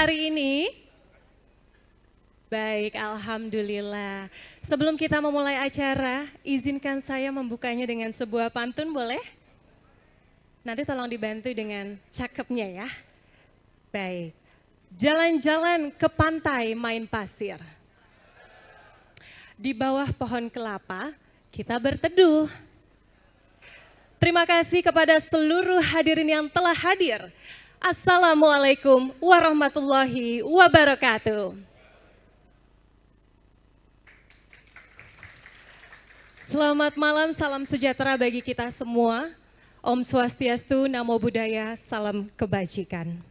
hari ini? Baik, Alhamdulillah. Sebelum kita memulai acara, izinkan saya membukanya dengan sebuah pantun, boleh? Nanti tolong dibantu dengan cakepnya ya. Baik, jalan-jalan ke pantai main pasir. Di bawah pohon kelapa, kita berteduh. Terima kasih kepada seluruh hadirin yang telah hadir. Assalamualaikum warahmatullahi wabarakatuh. Selamat malam, salam sejahtera bagi kita semua. Om Swastiastu, Namo Buddhaya, salam kebajikan.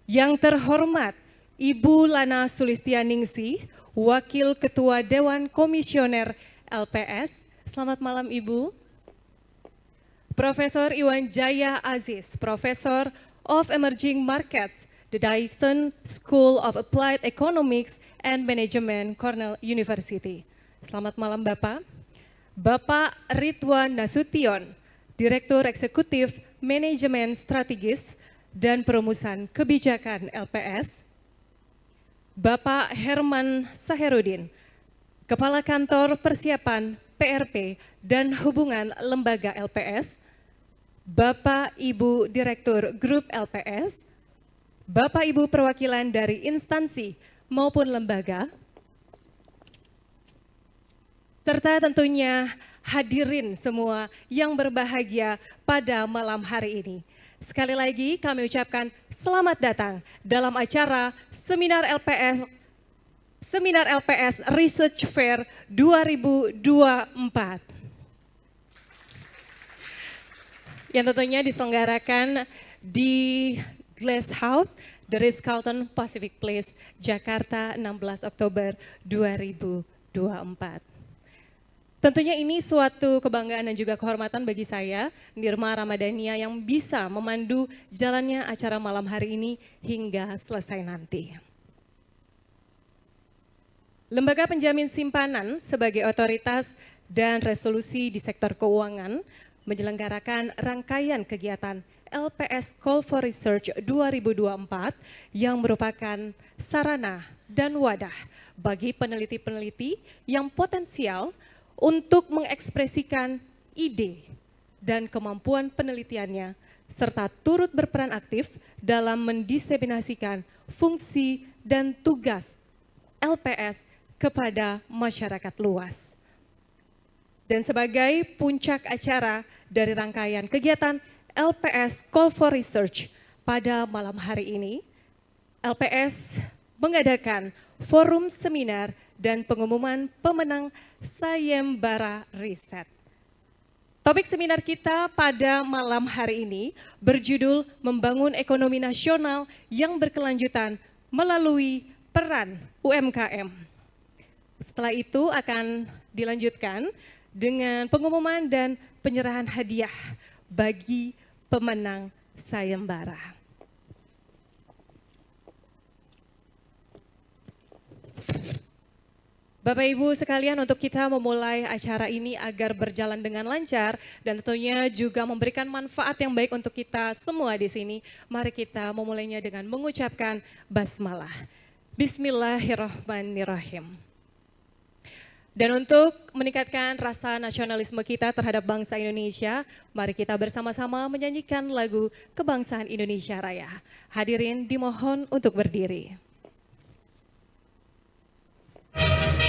Yang terhormat Ibu Lana Sulistianingsih, Wakil Ketua Dewan Komisioner LPS. Selamat malam Ibu. Profesor Iwan Jaya Aziz, Professor of Emerging Markets, the Dyson School of Applied Economics and Management, Cornell University. Selamat malam Bapak. Bapak Ridwan Nasution, Direktur Eksekutif Manajemen Strategis dan Perumusan Kebijakan LPS. Bapak Herman Saherudin, Kepala Kantor Persiapan PRP dan Hubungan Lembaga LPS. Bapak Ibu Direktur Grup LPS, Bapak Ibu perwakilan dari instansi maupun lembaga, serta tentunya hadirin semua yang berbahagia pada malam hari ini. Sekali lagi kami ucapkan selamat datang dalam acara Seminar LPS Research Fair 2024. Yang tentunya diselenggarakan di Glass House, The Ritz-Carlton Pacific Place, Jakarta 16 Oktober 2024. Tentunya ini suatu kebanggaan dan juga kehormatan bagi saya, Nirma Ramadhania, yang bisa memandu jalannya acara malam hari ini hingga selesai nanti. Lembaga Penjamin Simpanan sebagai otoritas dan resolusi di sektor keuangan menyelenggarakan rangkaian kegiatan LPS Call for Research 2024 yang merupakan sarana dan wadah bagi peneliti-peneliti yang potensial untuk mengekspresikan ide dan kemampuan penelitiannya serta turut berperan aktif dalam mendiseminasikan fungsi dan tugas LPS kepada masyarakat luas. Dan sebagai puncak acara dari rangkaian kegiatan LPS Call for Research pada malam hari ini, LPS mengadakan forum seminar dan pengumuman pemenang Sayembara Riset. Topik seminar kita pada malam hari ini berjudul Membangun Ekonomi Nasional yang Berkelanjutan Melalui Peran UMKM. Setelah itu akan dilanjutkan dengan pengumuman dan penyerahan hadiah bagi pemenang sayembara. Bapak Ibu sekalian, untuk kita memulai acara ini agar berjalan dengan lancar dan tentunya juga memberikan manfaat yang baik untuk kita semua di sini, mari kita memulainya dengan mengucapkan basmalah. Bismillahirrahmanirrahim. Dan untuk meningkatkan rasa nasionalisme kita terhadap bangsa Indonesia, mari kita bersama-sama menyanyikan lagu Kebangsaan Indonesia Raya. Hadirin dimohon untuk berdiri. Yeah.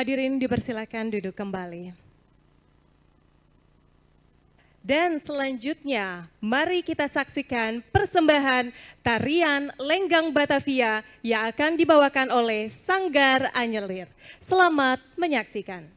hadirin dipersilakan duduk kembali. Dan selanjutnya, mari kita saksikan persembahan tarian Lenggang Batavia yang akan dibawakan oleh Sanggar Anyelir. Selamat menyaksikan.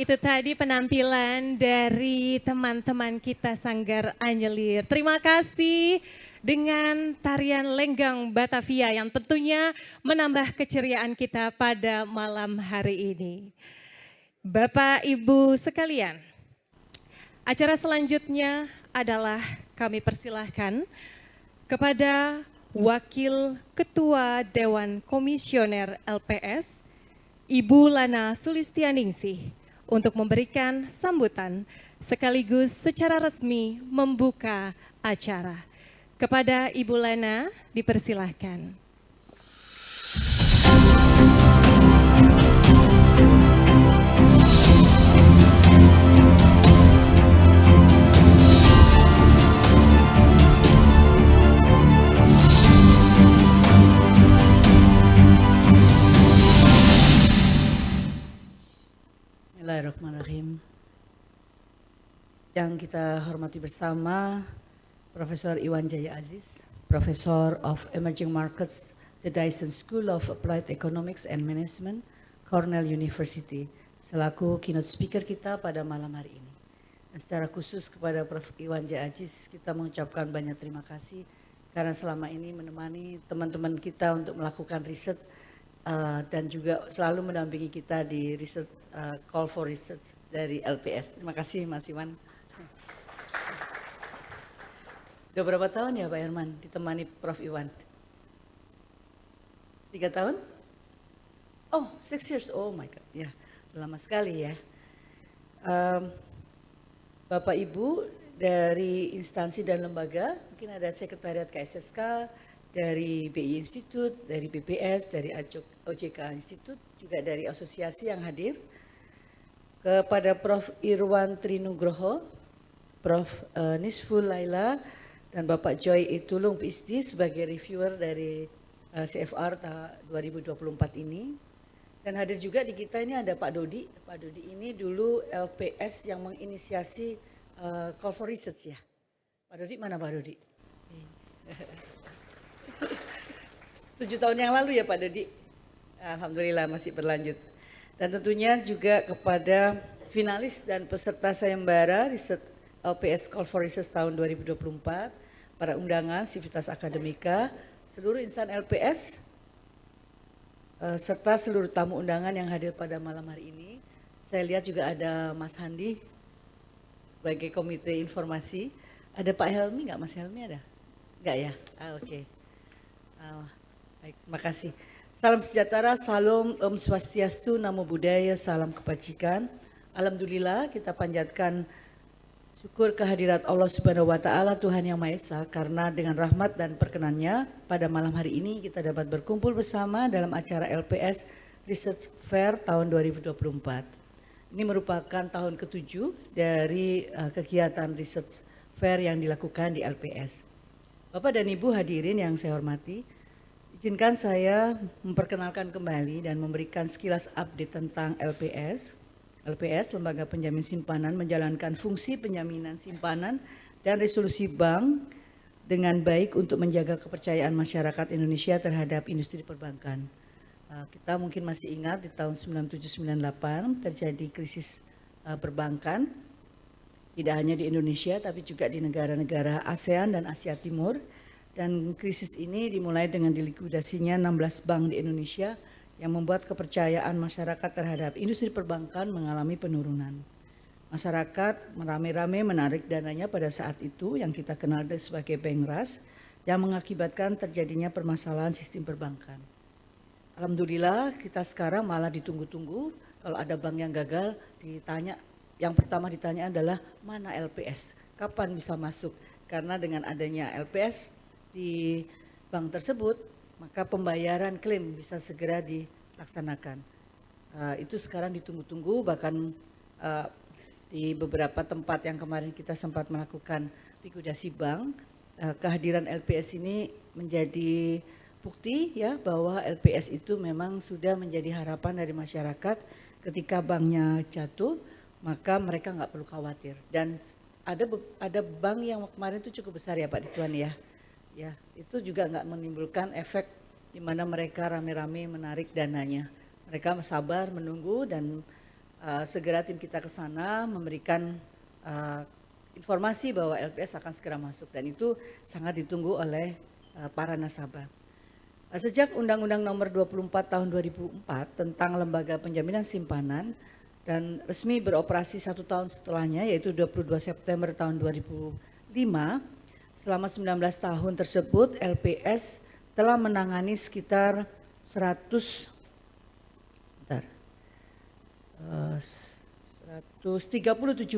Itu tadi penampilan dari teman-teman kita Sanggar Anjelir. Terima kasih dengan tarian Lenggang Batavia yang tentunya menambah keceriaan kita pada malam hari ini. Bapak Ibu sekalian, acara selanjutnya adalah kami persilahkan kepada Wakil Ketua Dewan Komisioner LPS, Ibu Lana Sulistianingsih, untuk memberikan sambutan sekaligus secara resmi membuka acara. Kepada Ibu Lana dipersilahkan. Bismillahirrahmanirrahim. Yang kita hormati bersama Profesor Iwan Jaya Aziz, Professor of Emerging Markets, the Dyson School of Applied Economics and Management, Cornell University, selaku keynote speaker kita pada malam hari ini. Dan secara khusus kepada Prof. Iwan Jaya Aziz, kita mengucapkan banyak terima kasih karena selama ini menemani teman-teman kita untuk melakukan riset dan juga selalu mendampingi kita di research, call for research dari LPS. Terima kasih Mas Iwan. Udah berapa tahun ya Pak Herman ditemani Prof. Iwan? 3 tahun? Oh, 6 years, oh my God, ya lama sekali ya. Bapak Ibu dari instansi dan lembaga, mungkin ada Sekretariat KSSK, dari BI Institute, dari BPS, dari OJK Institute, juga dari asosiasi yang hadir. Kepada Prof. Irwan Trinugroho, Prof. Nisful Laila, dan Bapak Joy Itulung PhD sebagai reviewer dari CFR 2024 ini. Dan hadir juga di kita ini ada Pak Dodi. Pak Dodi ini dulu LPS yang menginisiasi call for research ya. Pak Dodi mana Pak Dodi? 7 tahun yang lalu ya Pak Dodi. Alhamdulillah masih berlanjut. Dan tentunya juga kepada finalis dan peserta sayembara riset LPS Call for Research tahun 2024, para undangan, sivitas akademika, seluruh insan LPS, serta seluruh tamu undangan yang hadir pada malam hari ini. Saya lihat juga ada Mas Handi sebagai komite informasi. Ada Pak Helmi nggak? Mas Helmi ada? Nggak ya? Oke. Baik, terima kasih. Salam sejahtera, salam Om Swastiastu, Namo Buddhaya, salam kebajikan. Alhamdulillah kita panjatkan syukur kehadirat Allah Subhanahu wa Ta'ala, Tuhan Yang Maha Esa, karena dengan rahmat dan perkenannya pada malam hari ini kita dapat berkumpul bersama dalam acara LPS Research Fair tahun 2024. Ini merupakan tahun ke-7 dari kegiatan Research Fair yang dilakukan di LPS. Bapak dan Ibu hadirin yang saya hormati, izinkan saya memperkenalkan kembali dan memberikan sekilas update tentang LPS. LPS, Lembaga Penjamin Simpanan, menjalankan fungsi penjaminan simpanan dan resolusi bank dengan baik untuk menjaga kepercayaan masyarakat Indonesia terhadap industri perbankan. Kita mungkin masih ingat di tahun 97-98 terjadi krisis perbankan, tidak hanya di Indonesia tapi juga di negara-negara ASEAN dan Asia Timur. Dan krisis ini dimulai dengan dilikuidasinya 16 bank di Indonesia yang membuat kepercayaan masyarakat terhadap industri perbankan mengalami penurunan. Masyarakat merame-rame menarik dananya pada saat itu yang kita kenal sebagai bank rush yang mengakibatkan terjadinya permasalahan sistem perbankan. Alhamdulillah kita sekarang malah ditunggu-tunggu kalau ada bank yang gagal ditanya, yang pertama ditanya adalah mana LPS, kapan bisa masuk, karena dengan adanya LPS di bank tersebut, maka pembayaran klaim bisa segera dilaksanakan. Itu sekarang ditunggu-tunggu, bahkan di beberapa tempat yang kemarin kita sempat melakukan likuidasi bank, kehadiran LPS ini menjadi bukti ya bahwa LPS itu memang sudah menjadi harapan dari masyarakat. Ketika banknya jatuh, maka mereka nggak perlu khawatir. Dan ada bank yang kemarin itu cukup besar ya Pak Dituan ya. Ya, itu juga nggak menimbulkan efek di mana mereka rame-rame menarik dananya. Mereka sabar menunggu dan segera tim kita ke sana memberikan informasi bahwa LPS akan segera masuk, dan itu sangat ditunggu oleh para nasabah. Sejak Undang-Undang Nomor 24 Tahun 2004 tentang Lembaga Penjaminan Simpanan dan resmi beroperasi 1 tahun setelahnya, yaitu 22 September tahun 2005, selama 19 tahun tersebut LPS telah menangani sekitar 137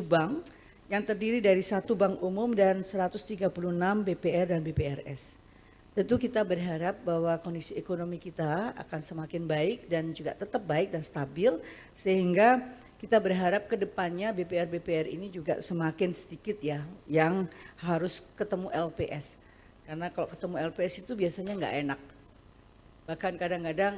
bank yang terdiri dari 1 bank umum dan 136 BPR dan BPRS. Tentu kita berharap bahwa kondisi ekonomi kita akan semakin baik dan juga tetap baik dan stabil, sehingga kita berharap ke depannya BPR-BPR ini juga semakin sedikit ya yang harus ketemu LPS. Karena kalau ketemu LPS itu biasanya nggak enak. Bahkan kadang-kadang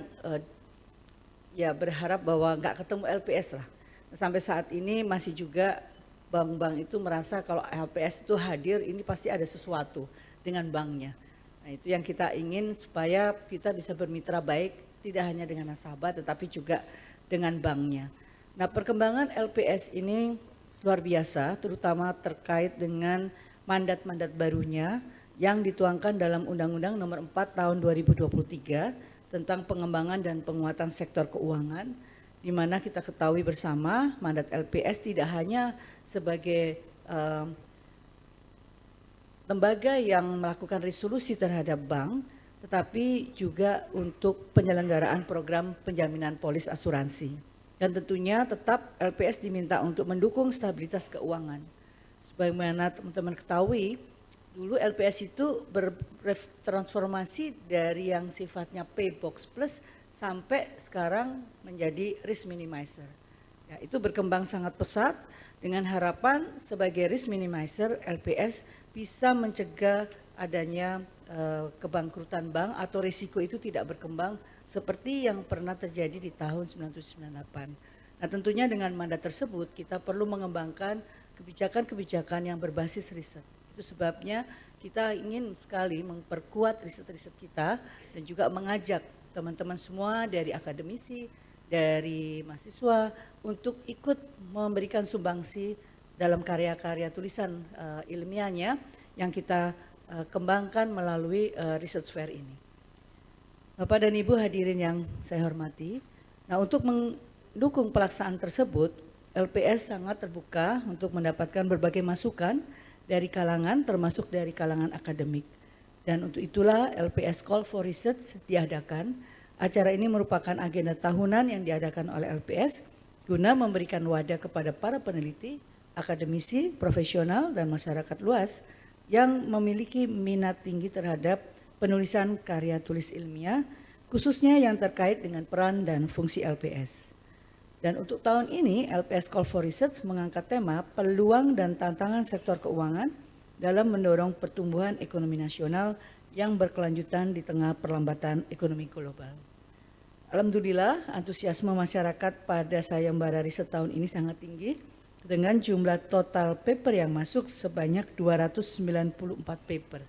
ya berharap bahwa nggak ketemu LPS lah. Sampai saat ini masih juga bank-bank itu merasa kalau LPS itu hadir ini pasti ada sesuatu dengan banknya. Nah, itu yang kita ingin supaya kita bisa bermitra baik tidak hanya dengan nasabah tetapi juga dengan banknya. Nah, perkembangan LPS ini luar biasa, terutama terkait dengan mandat-mandat barunya yang dituangkan dalam Undang-Undang Nomor 4 Tahun 2023 tentang pengembangan dan penguatan sektor keuangan, di mana kita ketahui bersama mandat LPS tidak hanya sebagai lembaga yang melakukan resolusi terhadap bank, tetapi juga untuk penyelenggaraan program penjaminan polis asuransi. Dan tentunya tetap LPS diminta untuk mendukung stabilitas keuangan. Sebagaimana teman-teman ketahui, dulu LPS itu bertransformasi dari yang sifatnya pay box plus sampai sekarang menjadi risk minimizer. Ya, itu berkembang sangat pesat dengan harapan sebagai risk minimizer LPS bisa mencegah adanya kebangkrutan bank atau risiko itu tidak berkembang seperti yang pernah terjadi di tahun 1998. Nah, tentunya dengan mandat tersebut kita perlu mengembangkan kebijakan-kebijakan yang berbasis riset. Itu sebabnya kita ingin sekali memperkuat riset-riset kita dan juga mengajak teman-teman semua dari akademisi, dari mahasiswa untuk ikut memberikan sumbangsi dalam karya-karya tulisan ilmiahnya yang kita kembangkan melalui research fair ini. Bapak dan Ibu hadirin yang saya hormati, nah untuk mendukung pelaksanaan tersebut, LPS sangat terbuka untuk mendapatkan berbagai masukan dari kalangan, termasuk dari kalangan akademik. Dan untuk itulah LPS Call for Research diadakan. Acara ini merupakan agenda tahunan yang diadakan oleh LPS guna memberikan wadah kepada para peneliti, akademisi, profesional, dan masyarakat luas yang memiliki minat tinggi terhadap penulisan karya tulis ilmiah, khususnya yang terkait dengan peran dan fungsi LPS. Dan untuk tahun ini, LPS Call for Research mengangkat tema peluang dan tantangan sektor keuangan dalam mendorong pertumbuhan ekonomi nasional yang berkelanjutan di tengah perlambatan ekonomi global. Alhamdulillah, antusiasme masyarakat pada sayembara riset tahun ini sangat tinggi dengan jumlah total paper yang masuk sebanyak 294 paper.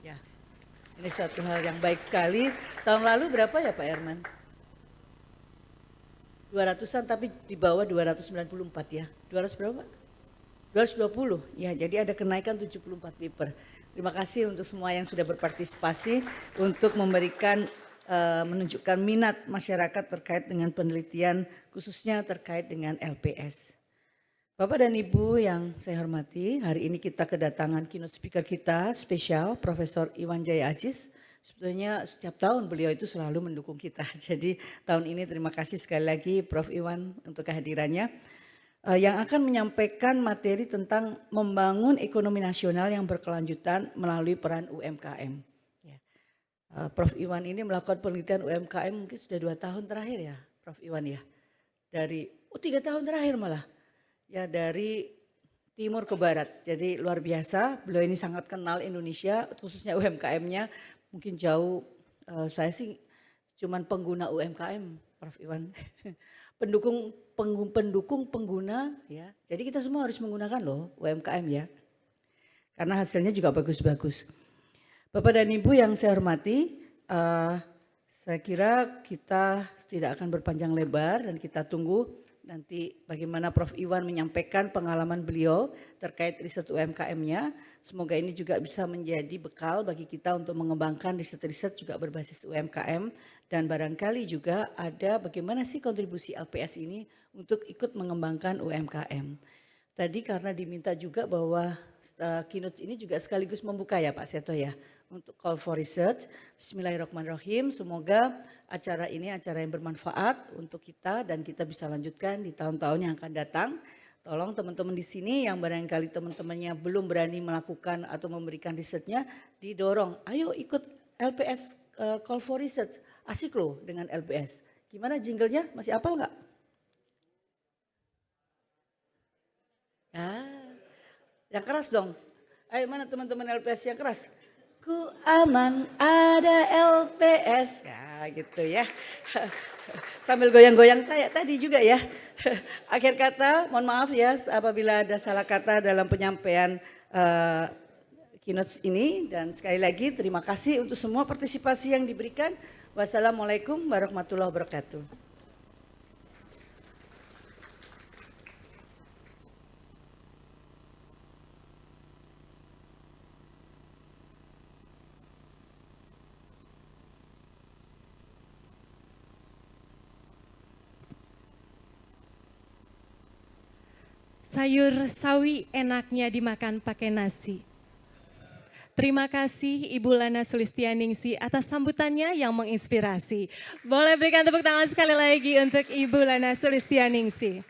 Ya, ini suatu hal yang baik sekali. Tahun lalu berapa ya Pak Herman? 200-an tapi di bawah 294 ya. 200 berapa? 220. Ya, jadi ada kenaikan 74 paper. Terima kasih untuk semua yang sudah berpartisipasi untuk memberikan menunjukkan minat masyarakat terkait dengan penelitian khususnya terkait dengan LPS. Bapak dan Ibu yang saya hormati, hari ini kita kedatangan keynote speaker kita spesial Profesor Iwan Jaya Aziz. Sebetulnya setiap tahun beliau itu selalu mendukung kita. Jadi tahun ini terima kasih sekali lagi Prof. Iwan untuk kehadirannya. Yang akan menyampaikan materi tentang membangun ekonomi nasional yang berkelanjutan melalui peran UMKM. Prof. Iwan ini melakukan penelitian UMKM mungkin sudah 2 tahun terakhir ya Prof. Iwan ya. Dari 3 tahun terakhir malah. Ya dari timur ke barat. Jadi luar biasa, beliau ini sangat kenal Indonesia khususnya UMKM-nya. Mungkin jauh, saya sih cuman pengguna UMKM Prof. Iwan. pendukung pengguna ya. Jadi kita semua harus menggunakan loh UMKM ya. Karena hasilnya juga bagus-bagus. Bapak dan Ibu yang saya hormati, saya kira kita tidak akan berpanjang lebar dan kita tunggu nanti bagaimana Prof. Iwan menyampaikan pengalaman beliau terkait riset UMKM-nya. Semoga ini juga bisa menjadi bekal bagi kita untuk mengembangkan riset-riset juga berbasis UMKM dan barangkali juga ada bagaimana sih kontribusi LPS ini untuk ikut mengembangkan UMKM. Tadi karena diminta juga bahwa keynote ini juga sekaligus membuka ya Pak Seto ya untuk call for research. Bismillahirrahmanirrahim. Semoga acara ini acara yang bermanfaat untuk kita dan kita bisa lanjutkan di tahun-tahun yang akan datang. Tolong teman-teman di sini yang barangkali teman-temannya belum berani melakukan atau memberikan risetnya didorong. Ayo ikut LPS call for research. Asik loh dengan LPS. Gimana jinglenya? Masih hafal nggak? Yang keras dong. Ayo mana teman-teman LPS yang keras? Ku aman ada LPS. Ya gitu ya. Sambil goyang-goyang tadi juga ya. Akhir kata mohon maaf ya apabila ada salah kata dalam penyampaian keynote ini. Dan sekali lagi terima kasih untuk semua partisipasi yang diberikan. Wassalamualaikum warahmatullahi wabarakatuh. Sayur sawi enaknya dimakan pakai nasi. Terima kasih Ibu Lana Sulistianingsih atas sambutannya yang menginspirasi. Boleh berikan tepuk tangan sekali lagi untuk Ibu Lana Sulistianingsih.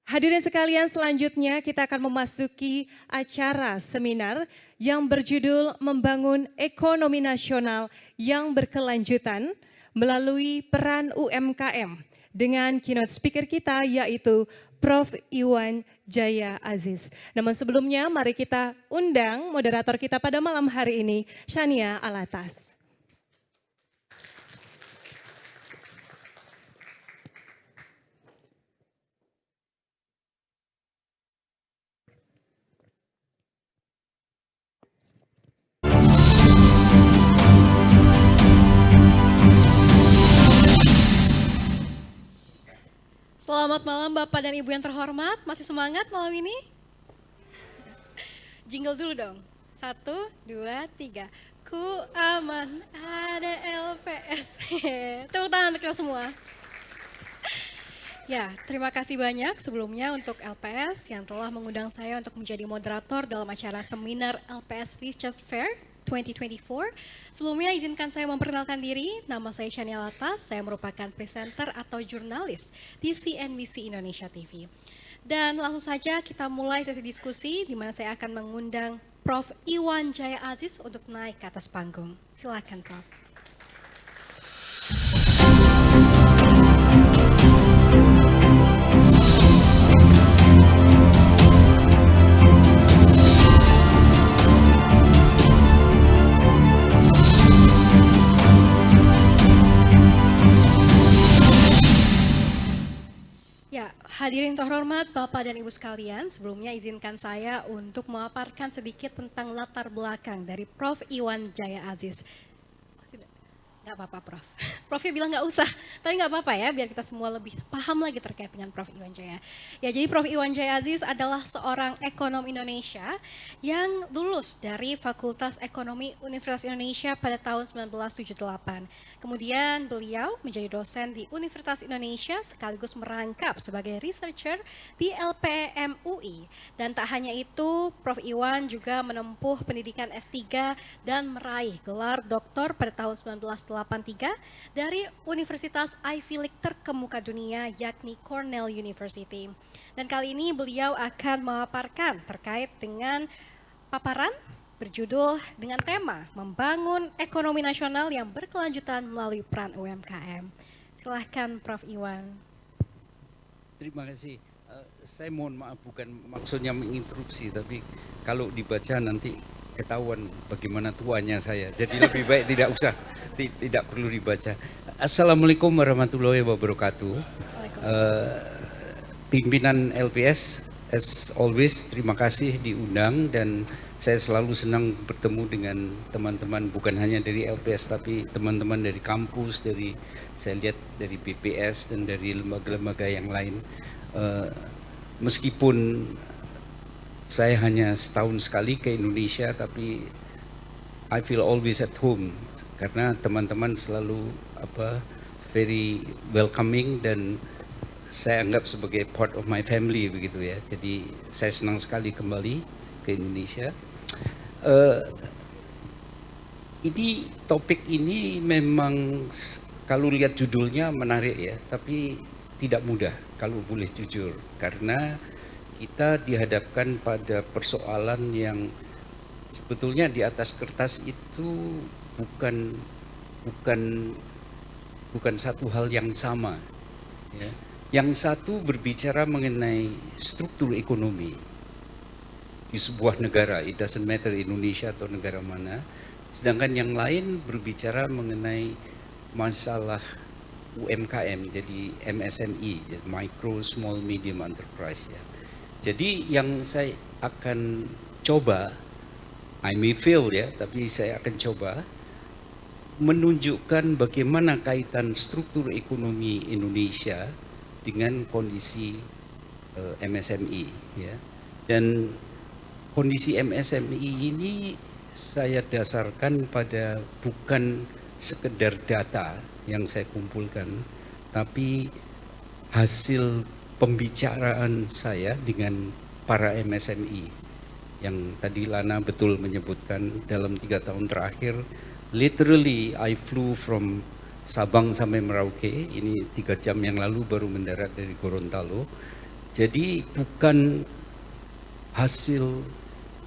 Hadirin sekalian, selanjutnya kita akan memasuki acara seminar yang berjudul Membangun Ekonomi Nasional yang Berkelanjutan melalui Peran UMKM dengan keynote speaker kita yaitu Prof. Iwan Jaya Aziz. Namun sebelumnya mari kita undang moderator kita pada malam hari ini, Shania Alatas. Selamat malam Bapak dan Ibu yang terhormat, masih semangat malam ini? Jingle dulu dong, 1, 2, 3. Ku aman, ada LPS. Tepuk tangan untuk kita semua. Ya, terima kasih banyak sebelumnya untuk LPS yang telah mengundang saya untuk menjadi moderator dalam acara seminar LPS Research Fair 2024. Sebelumnya izinkan saya memperkenalkan diri, nama saya Shania Alatas, saya merupakan presenter atau jurnalis di CNBC Indonesia TV. Dan langsung saja kita mulai sesi diskusi di mana saya akan mengundang Prof. Iwan Jaya Aziz untuk naik ke atas panggung. Silakan Prof. Hadirin terhormat Bapak dan Ibu sekalian, sebelumnya izinkan saya untuk memaparkan sedikit tentang latar belakang dari Prof. Iwan Jaya Aziz. Nggak apa-apa Prof. Profnya bilang nggak usah, tapi nggak apa-apa ya biar kita semua lebih paham lagi terkait dengan Prof. Iwan Jaya. Ya jadi Prof. Iwan Jaya Aziz adalah seorang ekonom Indonesia yang lulus dari Fakultas Ekonomi Universitas Indonesia pada tahun 1978. Kemudian beliau menjadi dosen di Universitas Indonesia sekaligus merangkap sebagai researcher di LPM UI. Dan tak hanya itu, Prof. Iwan juga menempuh pendidikan S3 dan meraih gelar doktor pada tahun 1983 dari Universitas Ivy League terkemuka dunia yakni Cornell University. Dan kali ini beliau akan memaparkan terkait dengan paparan berjudul dengan tema Membangun Ekonomi Nasional yang Berkelanjutan melalui Peran UMKM. Silahkan Prof. Iwan. Terima kasih. Saya mohon maaf bukan maksudnya menginterupsi, tapi kalau dibaca nanti ketahuan bagaimana tuanya saya. Jadi lebih baik tidak usah, tidak perlu dibaca. Assalamualaikum warahmatullahi wabarakatuh. Pimpinan LPS, as always, terima kasih diundang dan saya selalu senang bertemu dengan teman-teman bukan hanya dari LPS tapi teman-teman dari kampus, dari saya lihat dari BPS dan dari lembaga-lembaga yang lain, meskipun saya hanya setahun sekali ke Indonesia, tapi I feel always at home karena teman-teman selalu very welcoming dan saya anggap sebagai part of my family begitu ya. Jadi saya senang sekali kembali ke Indonesia. Ini topik ini memang kalau lihat judulnya menarik ya, tapi tidak mudah kalau boleh jujur karena kita dihadapkan pada persoalan yang sebetulnya di atas kertas itu bukan satu hal yang sama ya. Yang satu berbicara mengenai struktur ekonomi di sebuah negara, it doesn't matter Indonesia atau negara mana, sedangkan yang lain berbicara mengenai masalah UMKM, jadi MSME, micro small medium enterprise ya. Jadi yang saya akan coba, I may fail ya, tapi saya akan coba menunjukkan bagaimana kaitan struktur ekonomi Indonesia dengan kondisi MSME ya. Dan kondisi MSME ini saya dasarkan pada bukan sekedar data yang saya kumpulkan, tapi hasil pembicaraan saya dengan para MSME yang tadi Lana betul menyebutkan dalam 3 tahun terakhir, literally I flew from Sabang sampai Merauke, ini 3 jam yang lalu baru mendarat dari Gorontalo. Jadi bukan hasil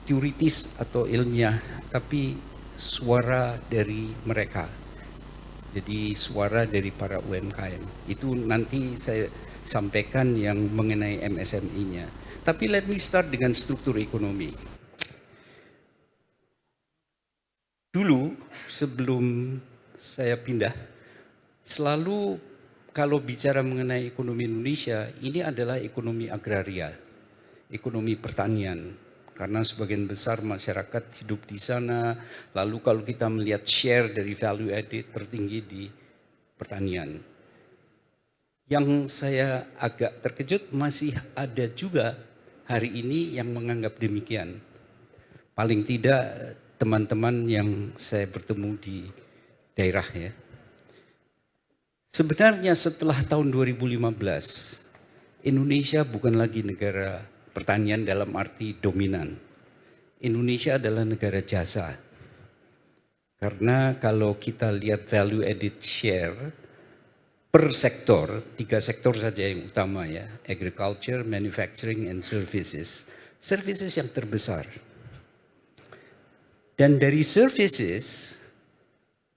teoritis atau ilmiah, tapi suara dari mereka. Jadi suara dari para UMKM. Itu nanti saya sampaikan yang mengenai MSME-nya. Tapi let me start dengan struktur ekonomi. Dulu sebelum saya pindah, selalu kalau bicara mengenai ekonomi Indonesia, ini adalah ekonomi agraria, ekonomi pertanian. Karena sebagian besar masyarakat hidup di sana, lalu kalau kita melihat share dari value added tertinggi di pertanian. Yang saya agak terkejut masih ada juga hari ini yang menganggap demikian. Paling tidak teman-teman yang saya bertemu di daerah ya. Sebenarnya setelah tahun 2015, Indonesia bukan lagi negara pertanian dalam arti dominan. Indonesia adalah negara jasa. Karena kalau kita lihat value added share per sektor, 3 sektor saja yang utama ya, agriculture, manufacturing, and services. Services yang terbesar. Dan dari services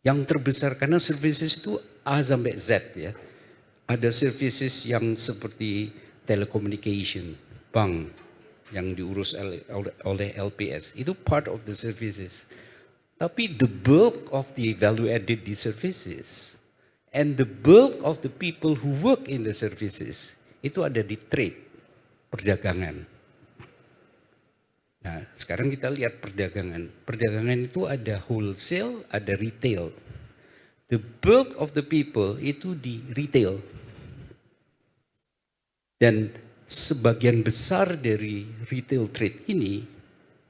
yang terbesar, karena services itu A sampai Z ya. Ada services yang seperti telecommunication, bank yang diurus oleh LPS. Itu part of the services. Tapi the bulk of the value added di services and the bulk of the people who work in the services itu ada di trade, perdagangan. Nah, sekarang kita lihat perdagangan. Perdagangan itu ada wholesale, ada retail. The bulk of the people itu di retail. Dan sebagian besar dari retail trade ini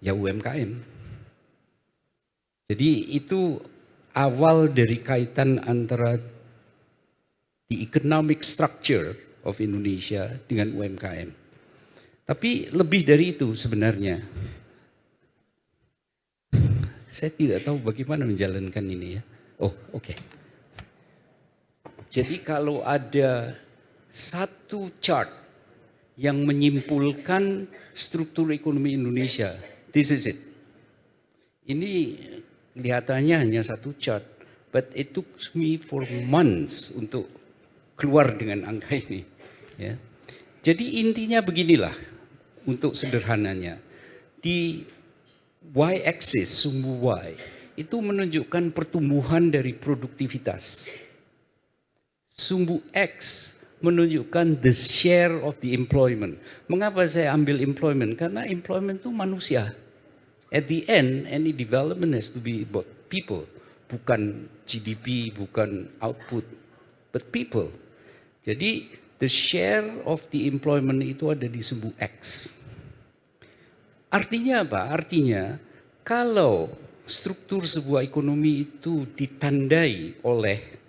ya UMKM. Jadi itu awal dari kaitan antara the economic structure of Indonesia dengan UMKM. Tapi lebih dari itu sebenarnya. Saya tidak tahu bagaimana menjalankan ini ya. Oh, oke. Jadi kalau ada satu chart yang menyimpulkan struktur ekonomi Indonesia, this is it. Ini kelihatannya hanya satu chart, but it took me for months untuk keluar dengan angka ini. Ya. Jadi intinya beginilah, untuk sederhananya. Di y-axis, sumbu Y, itu menunjukkan pertumbuhan dari produktivitas. Sumbu X menunjukkan the share of the employment. Mengapa saya ambil employment? Karena employment itu manusia. At the end, any development has to be about people. Bukan GDP, bukan output. but people. Jadi the share of the employment itu ada di sumbu X. Artinya apa? Artinya kalau struktur sebuah ekonomi itu ditandai oleh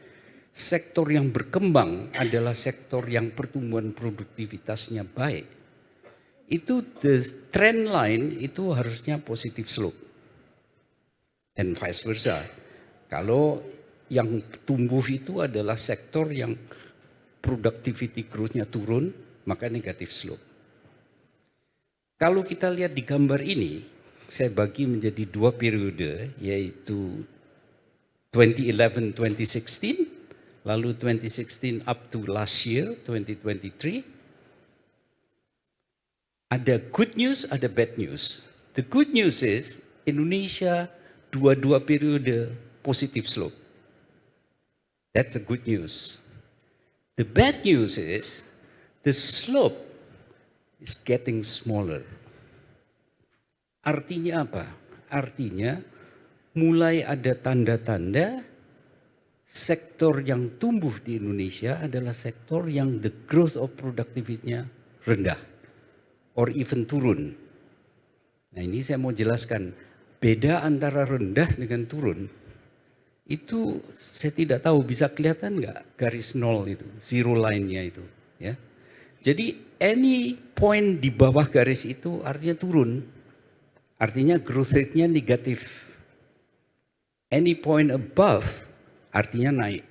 sektor yang berkembang adalah sektor yang pertumbuhan produktivitasnya baik, itu the trend line itu harusnya positive slope. And vice versa. Kalau yang tumbuh itu adalah sektor yang productivity growth-nya turun, maka negative slope. Kalau kita lihat di gambar ini, saya bagi menjadi 2 periode, yaitu 2011-2016, lalu 2016 up to last year, 2023. Ada good news, ada bad news. The good news is Indonesia dua-dua periode positive slope. That's the good news. The bad news is the slope is getting smaller. Artinya apa? Artinya mulai ada tanda-tanda sektor yang tumbuh di Indonesia adalah sektor yang the growth of productivity-nya rendah or even turun. Nah, ini saya mau jelaskan beda antara rendah dengan turun. Itu saya tidak tahu bisa kelihatan nggak garis nol itu, zero line-nya itu, ya. Jadi any point di bawah garis itu artinya turun, artinya growth rate-nya negatif. Any point above artinya naik.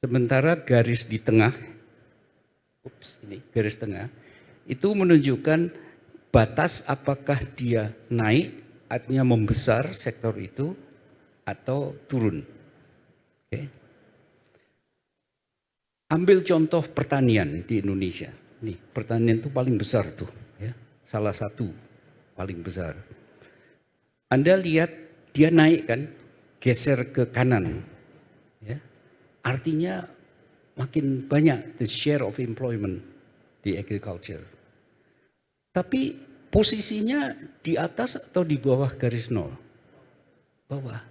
Sementara garis di tengah, ini garis tengah, itu menunjukkan batas apakah dia naik, artinya membesar sektor itu, atau turun. Oke. Ambil contoh pertanian di Indonesia. Nih, pertanian itu paling besar tuh, ya. Salah satu paling besar. Anda lihat dia naik kan, geser ke kanan. Ya. Artinya makin banyak the share of employment di agriculture. Tapi posisinya di atas atau di bawah garis nol? Bawah.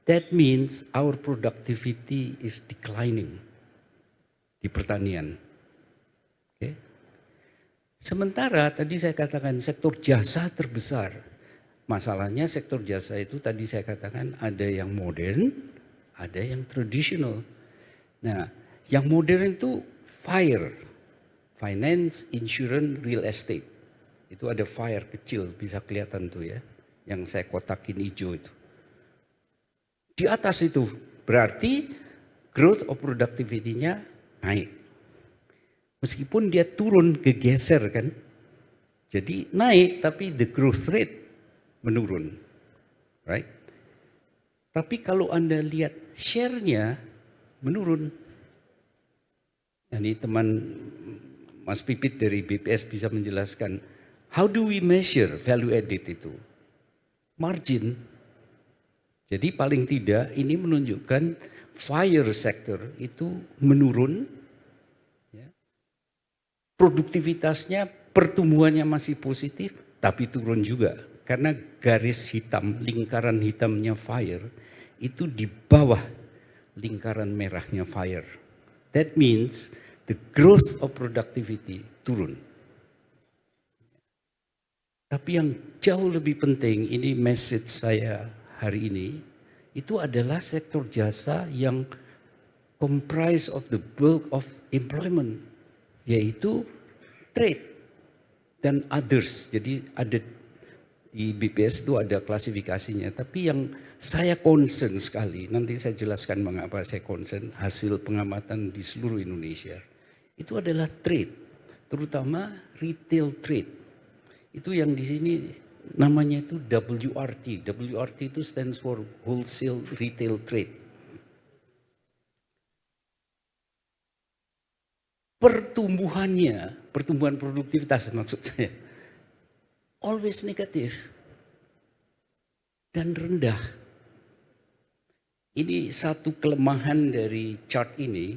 That means our productivity is declining di pertanian. Okay. Sementara tadi saya katakan sektor jasa terbesar. Masalahnya sektor jasa itu tadi saya katakan ada yang modern, ada yang tradisional. Nah, yang modern itu finance, insurance, real estate. Itu ada fire kecil, bisa kelihatan tuh ya, yang saya kotakin hijau itu. Di atas itu berarti growth of productivity-nya naik. Meskipun dia turun kegeser kan. Jadi naik tapi the growth rate menurun. Right? Tapi kalau Anda lihat share-nya menurun. Ini teman Mas Pipit dari BPS bisa menjelaskan. How do we measure value added itu? Margin. Jadi paling tidak ini menunjukkan fire sector itu menurun, ya. Produktivitasnya, pertumbuhannya masih positif, tapi turun juga. Karena garis hitam, lingkaran hitamnya fire, itu di bawah lingkaran merahnya fire. That means the growth of productivity turun. Tapi yang jauh lebih penting, ini message saya hari ini, itu adalah sektor jasa yang comprise of the bulk of employment, yaitu trade dan others. Jadi ada di BPS itu ada klasifikasinya, tapi yang saya concern sekali, nanti saya jelaskan mengapa saya concern hasil pengamatan di seluruh Indonesia, itu adalah trade, terutama retail trade. Itu yang di sini namanya itu WRT. WRT itu stands for Wholesale Retail Trade. Pertumbuhan produktivitas maksud saya, always negatif dan rendah. Ini satu kelemahan dari chart ini,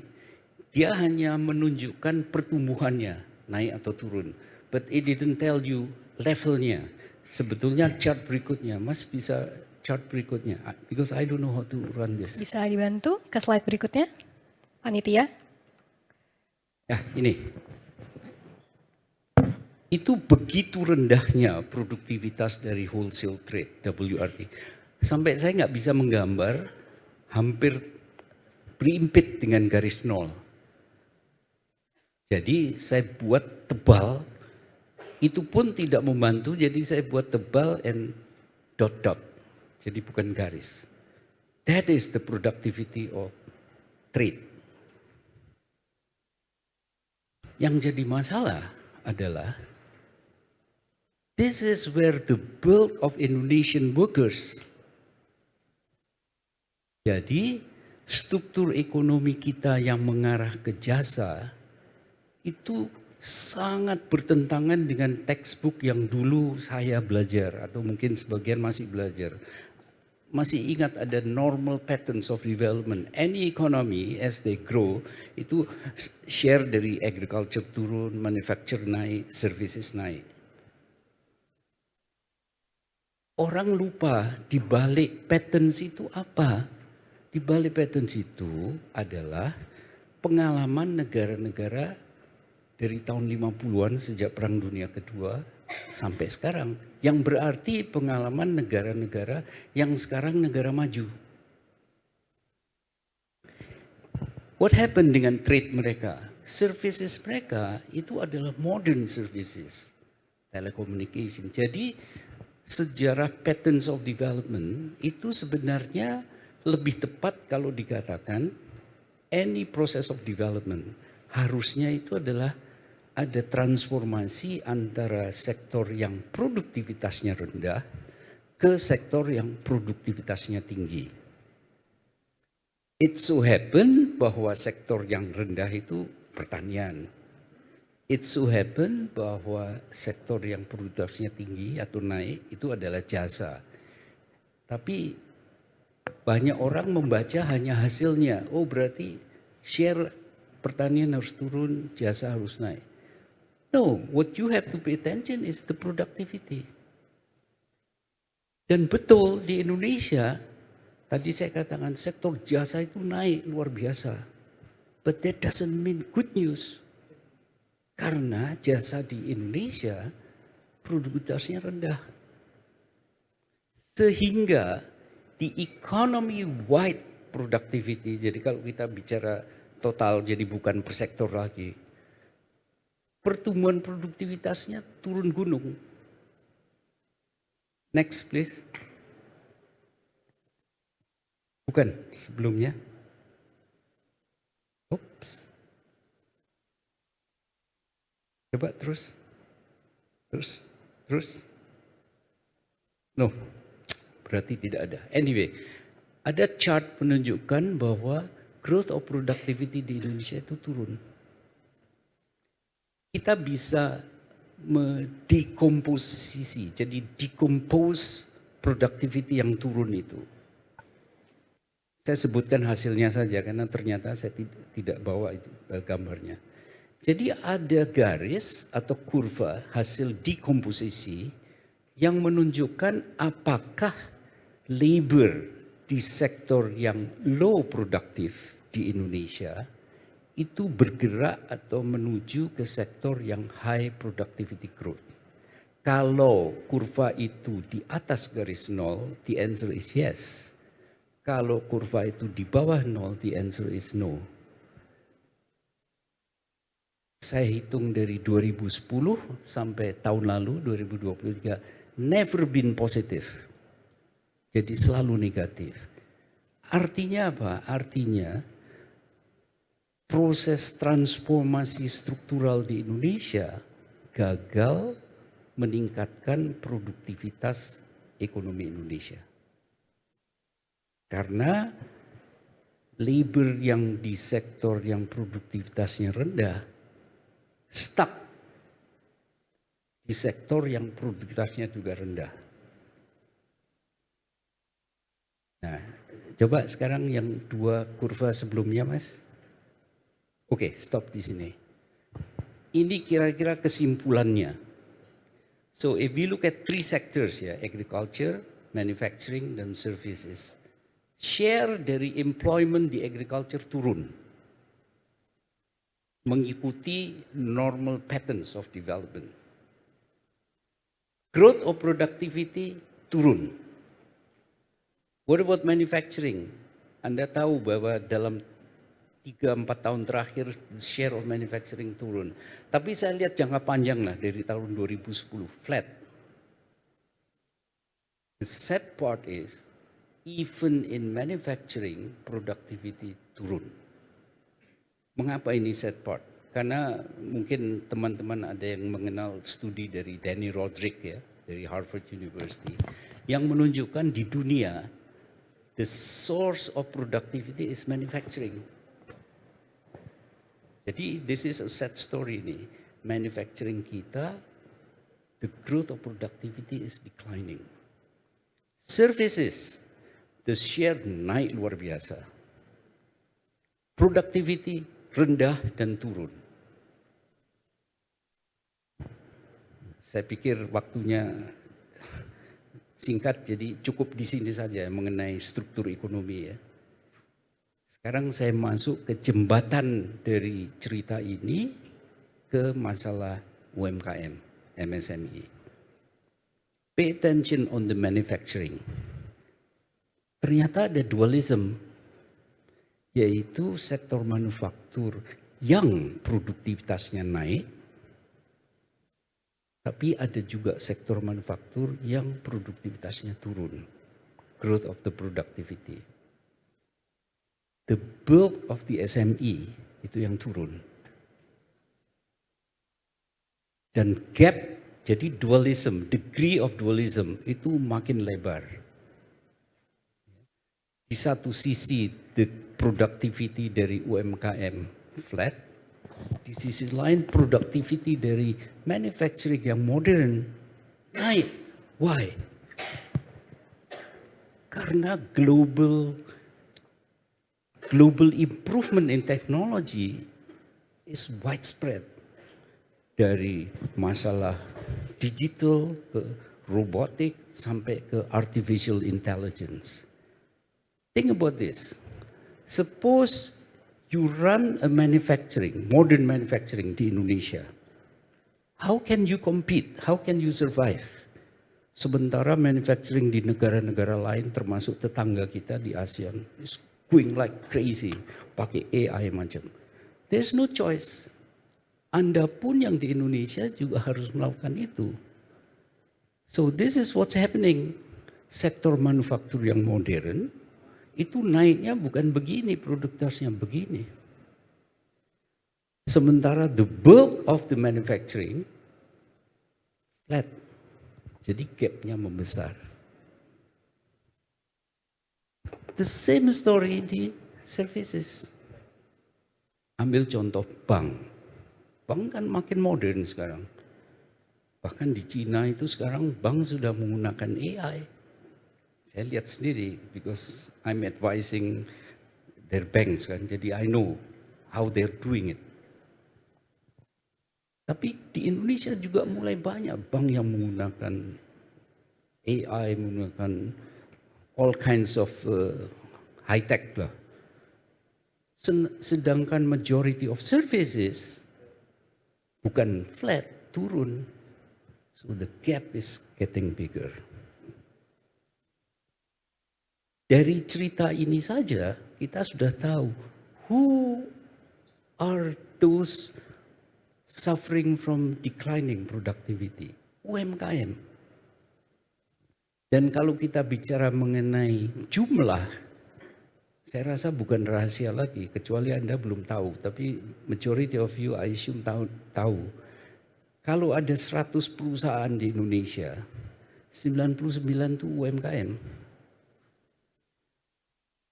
dia hanya menunjukkan pertumbuhannya, naik atau turun. But it didn't tell you levelnya. Sebetulnya chart berikutnya, Mas bisa chart berikutnya, because I don't know how to run this. Bisa dibantu ke slide berikutnya, panitia. Ya, ini. Itu begitu rendahnya produktivitas dari wholesale trade, WRT. Sampai saya nggak bisa menggambar, hampir berimpit dengan garis nol. Jadi saya buat tebal, itu pun tidak membantu, jadi saya buat tebal and dot. Jadi bukan garis. That is the productivity of trade. Yang jadi masalah adalah this is where the bulk of Indonesian workers. Jadi struktur ekonomi kita yang mengarah ke jasa itu sangat bertentangan dengan textbook yang dulu saya belajar atau mungkin sebagian masih belajar. Masih ingat ada normal patterns of development. Any economy as they grow itu share dari agriculture turun, manufacture naik, services naik. Orang lupa di balik patterns itu apa? Di balik patterns itu adalah pengalaman negara-negara dari tahun 50-an sejak Perang Dunia Kedua sampai sekarang. Yang berarti pengalaman negara-negara yang sekarang negara maju. What happened dengan trade mereka? Services mereka itu adalah modern services. Telecommunication. Jadi sejarah patterns of development itu sebenarnya lebih tepat kalau dikatakan any process of development harusnya itu adalah ada transformasi antara sektor yang produktivitasnya rendah ke sektor yang produktivitasnya tinggi. It so happen bahwa sektor yang rendah itu pertanian. It so happen bahwa sektor yang produktivitasnya tinggi atau naik itu adalah jasa. Tapi banyak orang membaca hanya hasilnya. Oh berarti share pertanian harus turun, jasa harus naik. No, what you have to pay attention is the productivity. Dan betul di Indonesia, tadi saya katakan sektor jasa itu naik luar biasa. But that doesn't mean good news. Karena jasa di Indonesia produktivitasnya rendah. Sehingga the economy wide productivity, jadi kalau kita bicara total jadi bukan per sektor lagi. Pertumbuhan produktivitasnya turun gunung. Next please. Bukan sebelumnya. Oops. Coba terus. No, berarti tidak ada. Anyway, ada chart menunjukkan bahwa growth of productivity di Indonesia itu turun. Kita bisa mendekomposisi, jadi decompose productivity yang turun itu. Saya sebutkan hasilnya saja karena ternyata saya tidak bawa itu gambarnya. Jadi ada garis atau kurva hasil dekomposisi yang menunjukkan apakah labor di sektor yang low produktif di Indonesia itu bergerak atau menuju ke sektor yang high productivity growth. Kalau kurva itu di atas garis nol, the answer is yes. Kalau kurva itu di bawah nol, the answer is no. Saya hitung dari 2010 sampai tahun lalu 2023 never been positive. Jadi selalu negatif. Artinya apa? Artinya proses transformasi struktural di Indonesia gagal meningkatkan produktivitas ekonomi Indonesia. Karena labor yang di sektor yang produktivitasnya rendah stuck di sektor yang produktivitasnya juga rendah. Nah, coba sekarang yang dua kurva sebelumnya, Mas. Oke, stop di sini. Ini kira-kira kesimpulannya. So if we look at three sectors ya, agriculture, manufacturing dan services. Share dari employment di agriculture turun. Mengikuti normal patterns of development. Growth of productivity turun. What about manufacturing? Anda tahu bahwa dalam 3-4 tahun terakhir share of manufacturing turun. Tapi saya lihat jangka panjang lah dari tahun 2010, flat. The sad part is, even in manufacturing, productivity turun. Mengapa ini sad part? Karena mungkin teman-teman ada yang mengenal studi dari Danny Roderick ya, dari Harvard University, yang menunjukkan di dunia, the source of productivity is manufacturing. Jadi this is a sad story nih. Manufacturing kita, the growth of productivity is declining. Services, the share naik luar biasa. Productivity rendah dan turun. Saya pikir waktunya singkat, jadi cukup di sini saja mengenai struktur ekonomi ya. Sekarang saya masuk ke jembatan dari cerita ini ke masalah UMKM, MSME. Pay attention on the manufacturing. Ternyata ada dualism, yaitu sektor manufaktur yang produktivitasnya naik, tapi ada juga sektor manufaktur yang produktivitasnya turun. Growth of the productivity. The bulk of the SME itu yang turun. Dan gap, jadi dualism, degree of dualism itu makin lebar. Di satu sisi the productivity dari UMKM flat, di sisi lain productivity dari manufacturing yang modern naik. Why? Karena global improvement in technology is widespread. Dari masalah digital ke robotik sampai ke artificial intelligence. Think about this. Suppose you run a manufacturing, modern manufacturing di Indonesia. How can you compete? How can you survive? Sementara manufacturing di negara-negara lain termasuk tetangga kita di ASEAN is going like crazy, pakai AI macam. There's no choice. Anda pun yang di Indonesia juga harus melakukan itu. So this is what's happening. Sektor manufaktur yang modern itu naiknya bukan begini, produktivitasnya begini. Sementara the bulk of the manufacturing flat. Jadi gapnya membesar. The same story di services. Ambil contoh bank. Bank kan makin modern sekarang. Bahkan di Cina itu sekarang bank sudah menggunakan AI. Saya lihat sendiri because I'm advising their banks kan. Jadi I know how they're doing it. Tapi di Indonesia juga mulai banyak bank yang menggunakan AI, menggunakan all kinds of high tech lah. Sedangkan majority of services bukan flat, turun. So the gap is getting bigger. Dari cerita ini saja kita sudah tahu who are those suffering from declining productivity. UMKM. Dan kalau kita bicara mengenai jumlah, saya rasa bukan rahasia lagi, kecuali Anda belum tahu. Tapi majority of you, I assume tahu. Kalau ada 100 perusahaan di Indonesia, 99 itu UMKM.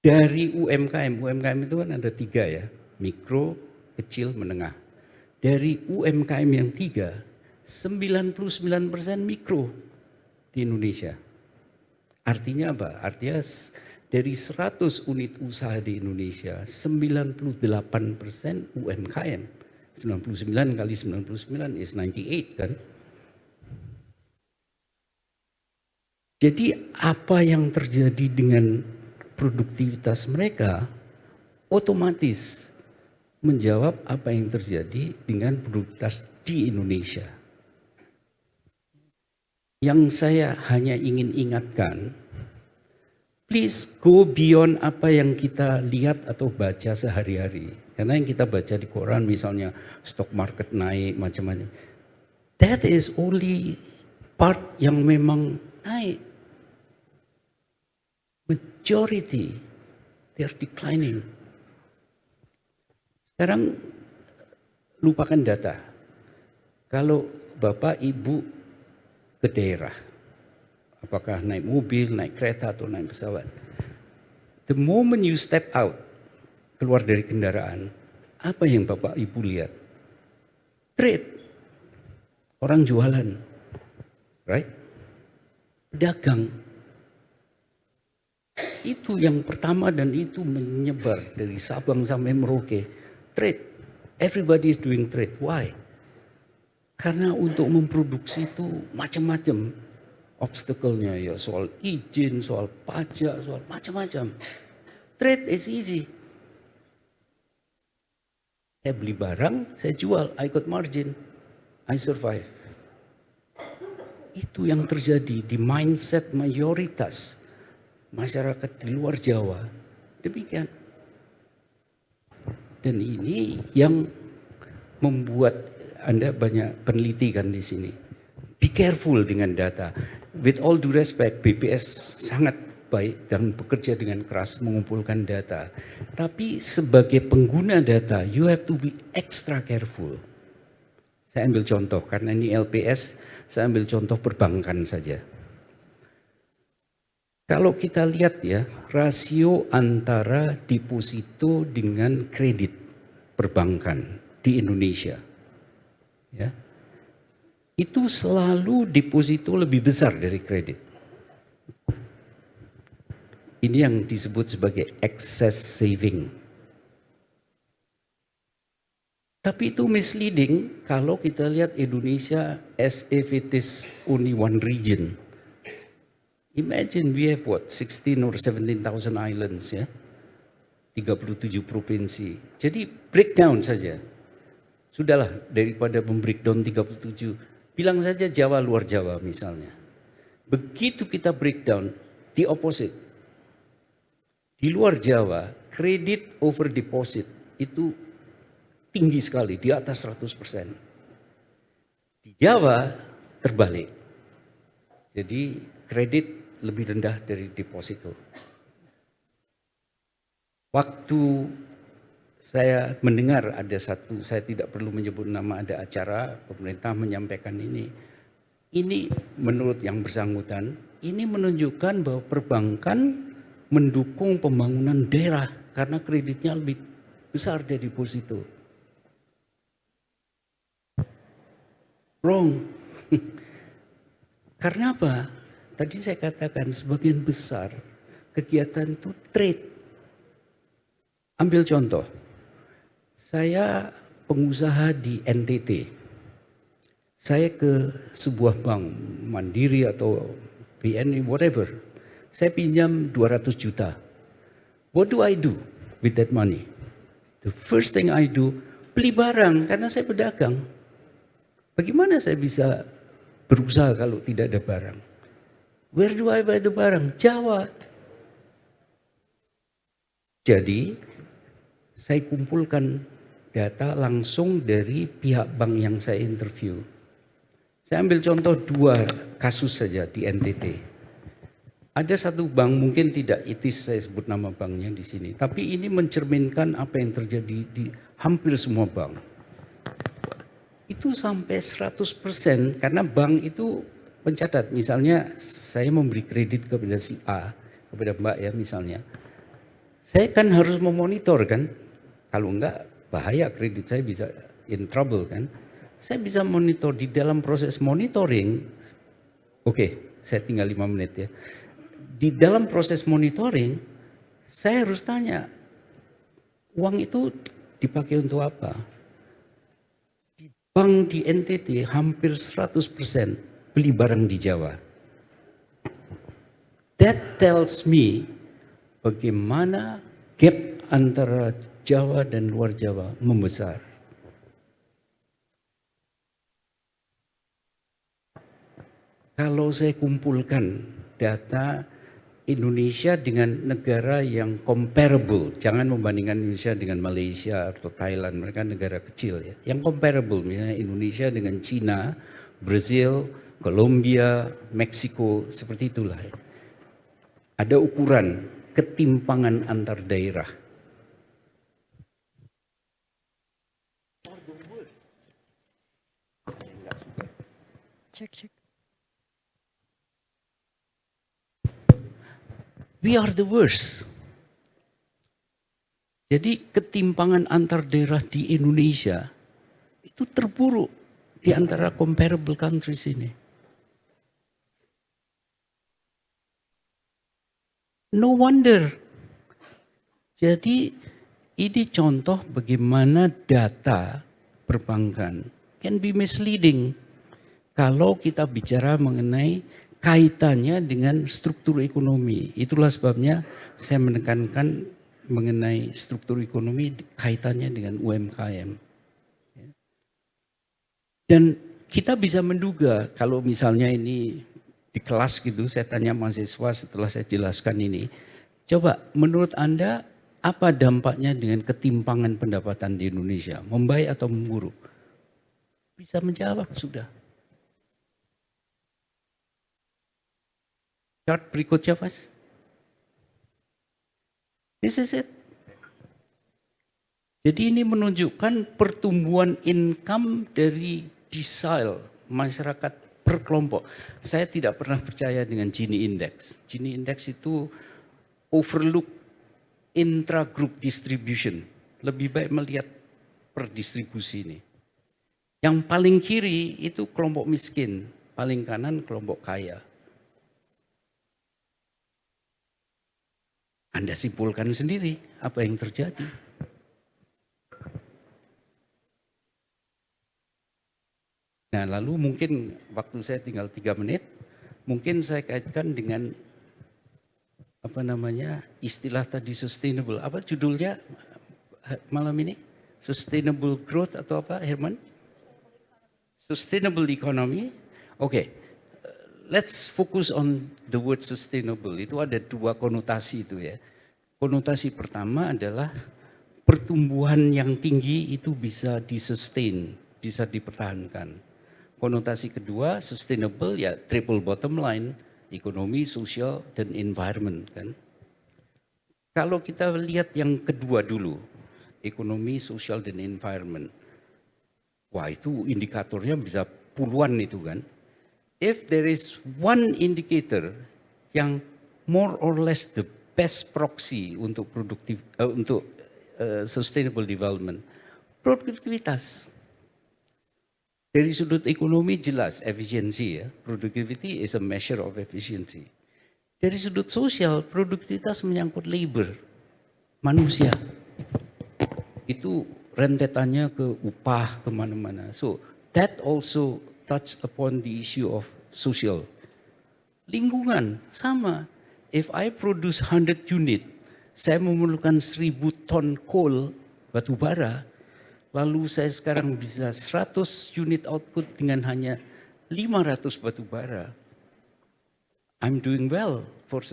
Dari UMKM itu kan ada 3 ya, mikro, kecil, menengah. Dari UMKM yang 3, 99% mikro di Indonesia. Artinya apa? Artinya dari 100 unit usaha di Indonesia, 98% UMKM. 99 kali 99 is 98 kan. Jadi apa yang terjadi dengan produktivitas mereka otomatis menjawab apa yang terjadi dengan produktivitas di Indonesia. Yang saya hanya ingin ingatkan, please go beyond apa yang kita lihat atau baca sehari-hari. Karena yang kita baca di koran misalnya stock market naik macam-macam. That is only part yang memang naik. Majority, they are declining. Sekarang lupakan data. Kalau Bapak Ibu ke daerah, apakah naik mobil, naik kereta atau naik pesawat. The moment you step out, keluar dari kendaraan, apa yang Bapak Ibu lihat? Trade. Orang jualan. Right? Dagang. Itu yang pertama dan itu menyebar dari Sabang sampai Merauke. Trade. Everybody is doing trade. Why? Karena untuk memproduksi itu macam-macam obstacle-nya ya, soal izin, soal pajak, soal macam-macam. Trade is easy. Saya beli barang, saya jual, I got margin, I survive. Itu yang terjadi di mindset mayoritas masyarakat di luar Jawa. Demikian. Dan ini yang membuat Anda banyak peneliti kan di sini. Be careful dengan data. With all due respect, BPS sangat baik dan bekerja dengan keras mengumpulkan data. Tapi sebagai pengguna data, you have to be extra careful. Saya ambil contoh, karena ini LPS, saya ambil contoh perbankan saja. Kalau kita lihat ya, rasio antara deposito dengan kredit perbankan di Indonesia. Ya, itu selalu deposito lebih besar dari kredit. Ini yang disebut sebagai excess saving. Tapi itu misleading kalau kita lihat Indonesia as if it is only one region. Imagine we have what, 16 or 17,000 islands ya. 37 provinsi. Jadi breakdown saja. Sudahlah daripada membreakdown 37, bilang saja Jawa luar Jawa misalnya. Begitu kita breakdown, the opposite. Di luar Jawa, kredit over deposit itu tinggi sekali, di atas 100%. Di Jawa terbalik. Jadi kredit lebih rendah dari deposito. Waktu saya mendengar ada satu, saya tidak perlu menyebut nama, ada acara pemerintah menyampaikan ini menurut yang bersangkutan, ini menunjukkan bahwa perbankan mendukung pembangunan daerah karena kreditnya lebih besar dari deposito. Wrong. Karena apa? Tadi saya katakan sebagian besar kegiatan itu trade. Ambil contoh, saya pengusaha di NTT. Saya ke sebuah bank, Mandiri atau BNI, whatever. Saya pinjam 200 juta. What do I do with that money? The first thing I do, beli barang karena saya pedagang. Bagaimana saya bisa berusaha kalau tidak ada barang? Where do I buy the barang? Jawa. Jadi, saya kumpulkan data langsung dari pihak bank yang saya interview. Saya ambil contoh 2 kasus saja di NTT. Ada satu bank, mungkin tidak etis saya sebut nama banknya di sini, tapi ini mencerminkan apa yang terjadi di hampir semua bank. Itu sampai 100% karena bank itu mencatat, misalnya saya memberi kredit kepada si A, kepada Mbak ya misalnya. Saya kan harus memonitor kan, kalau enggak bahaya kredit saya bisa in trouble kan. Saya bisa monitor di dalam proses monitoring, oke, saya tinggal 5 menit ya. Di dalam proses monitoring, saya harus tanya, uang itu dipakai untuk apa? Di bank di NTT hampir 100% beli barang di Jawa. That tells me bagaimana gap antara Jawa dan luar Jawa membesar. Kalau saya kumpulkan data Indonesia dengan negara yang comparable, jangan membandingkan Indonesia dengan Malaysia atau Thailand, mereka negara kecil ya. Yang comparable misalnya Indonesia dengan Cina, Brazil, Kolombia, Meksiko, seperti itulah ya. Ada ukuran ketimpangan antar daerah. Cek. We are the worst. Jadi ketimpangan antar daerah di Indonesia itu terburuk di antara comparable countries ini. No wonder. Jadi ini contoh bagaimana data perbankan can be misleading kalau kita bicara mengenai kaitannya dengan struktur ekonomi. Itulah sebabnya saya menekankan mengenai struktur ekonomi kaitannya dengan UMKM. Dan kita bisa menduga kalau misalnya ini di kelas gitu, saya tanya mahasiswa setelah saya jelaskan ini, coba menurut Anda apa dampaknya dengan ketimpangan pendapatan di Indonesia? Membaik atau memburuk? Bisa menjawab sudah. Chart berikutnya, Mas. This is it. Jadi ini menunjukkan pertumbuhan income dari decile masyarakat per kelompok. Saya tidak pernah percaya dengan Gini Index. Gini Index itu overlook intra-group distribution. Lebih baik melihat per distribusi ini. Yang paling kiri itu kelompok miskin, paling kanan kelompok kaya. Anda simpulkan sendiri apa yang terjadi. Nah, lalu mungkin waktu saya tinggal 3 menit, mungkin saya kaitkan dengan apa namanya istilah tadi sustainable. Apa judulnya malam ini? Sustainable growth atau apa, Herman? Sustainable economy. Oke. Let's focus on the word sustainable. Itu ada 2 konotasi itu ya. Konotasi pertama adalah pertumbuhan yang tinggi itu bisa di-sustain, bisa dipertahankan. Konotasi kedua, sustainable ya triple bottom line, ekonomi, sosial, dan environment kan. Kalau kita lihat yang kedua dulu, ekonomi, sosial, dan environment. Wah itu indikatornya bisa puluhan itu kan. If there is one indicator yang more or less the best proxy untuk sustainable development, produktivitas. Dari sudut ekonomi jelas efisiensi ya, productivity is a measure of efficiency. Dari sudut sosial, produktivitas menyangkut labor, manusia. Itu rentetannya ke upah kemana-mana. So that also touch upon the issue of social. Lingkungan sama. If I produce 100 unit, saya memerlukan 1000 ton coal batu bara, lalu saya sekarang bisa 100 unit output dengan hanya 500 batu bara. I'm doing well for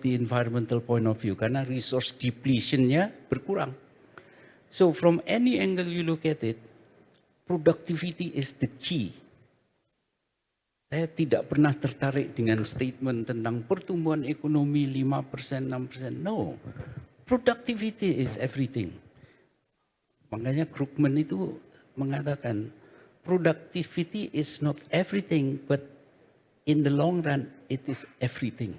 the environmental point of view karena resource depletion-nya berkurang. So from any angle you look at it, productivity is the key. Saya tidak pernah tertarik dengan statement tentang pertumbuhan ekonomi 5%, 6%. No, productivity is everything. Makanya Krugman itu mengatakan, productivity is not everything, but in the long run it is everything.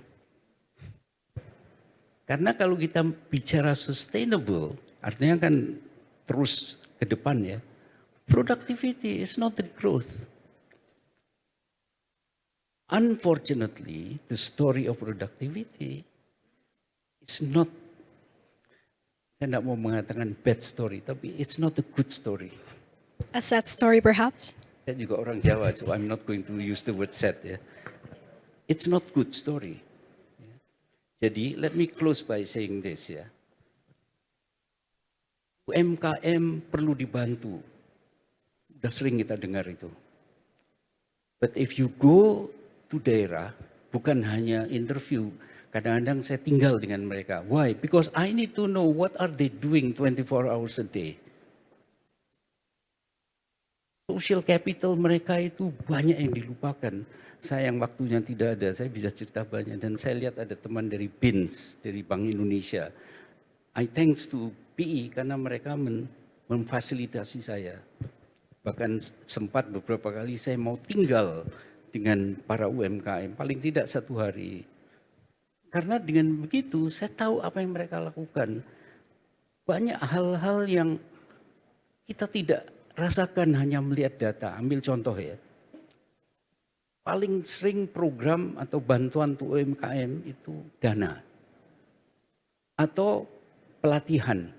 Karena kalau kita bicara sustainable, artinya kan terus ke depan ya, productivity is not the growth. Unfortunately, the story of productivity is not, saya tidak mau mengatakan bad story, tapi it's not a good story. A sad story perhaps? Saya juga orang Jawa, so I'm not going to use the word sad ya. It's not good story. Jadi let me close by saying this ya. UMKM perlu dibantu. Udah sering kita dengar itu. But if you go to daerah, bukan hanya interview, kadang-kadang saya tinggal dengan mereka. Why? Because I need to know what are they doing 24 hours a day. Social capital mereka itu banyak yang dilupakan. Sayang waktunya tidak ada, saya bisa cerita banyak. Dan saya lihat ada teman dari BINS, dari Bank Indonesia. I thanks to BI karena mereka memfasilitasi saya. Bahkan sempat beberapa kali saya mau tinggal dengan para UMKM, paling tidak 1 hari. Karena dengan begitu saya tahu apa yang mereka lakukan. Banyak hal-hal yang kita tidak rasakan hanya melihat data. Ambil contoh ya. Paling sering program atau bantuan untuk UMKM itu dana. Atau pelatihan.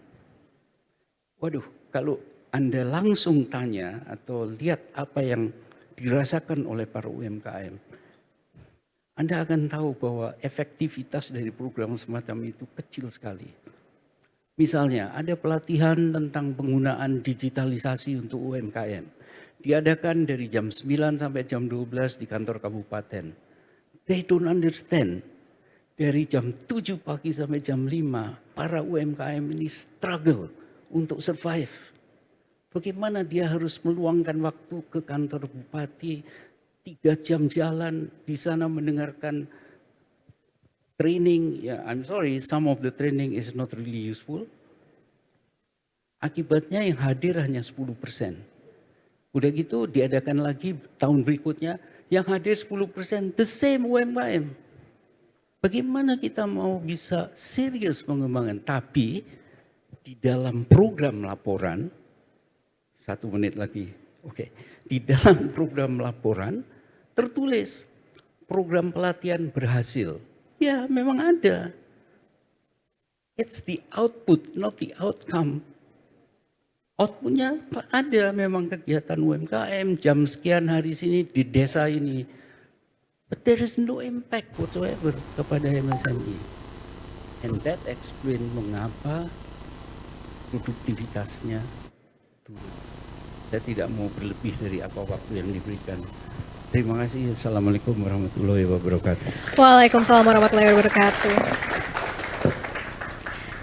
Waduh, kalau Anda langsung tanya atau lihat apa yang dirasakan oleh para UMKM, Anda akan tahu bahwa efektivitas dari program semacam itu kecil sekali. Misalnya ada pelatihan tentang penggunaan digitalisasi untuk UMKM. Diadakan dari jam 9 sampai jam 12 di kantor kabupaten. They don't understand. Dari jam 7 pagi sampai jam 5, para UMKM ini struggle untuk survive. Bagaimana dia harus meluangkan waktu ke kantor bupati, 3 jam jalan di sana mendengarkan training. Ya, I'm sorry, some of the training is not really useful. Akibatnya yang hadir hanya 10%. Udah gitu diadakan lagi tahun berikutnya, yang hadir 10%, the same UMKM. Bagaimana kita mau bisa serius mengembangkan? Tapi di dalam program laporan, 1 menit lagi, oke. Di dalam program laporan tertulis program pelatihan berhasil. Ya memang ada. It's the output, not the outcome. Outputnya ada memang kegiatan UMKM, jam sekian hari sini di desa ini. But there is no impact whatsoever kepada MSME. And that explain mengapa produktivitasnya turun. Saya tidak mau berlebih dari apa waktu yang diberikan. Terima kasih. Assalamualaikum warahmatullahi wabarakatuh. Waalaikumsalam warahmatullahi wabarakatuh.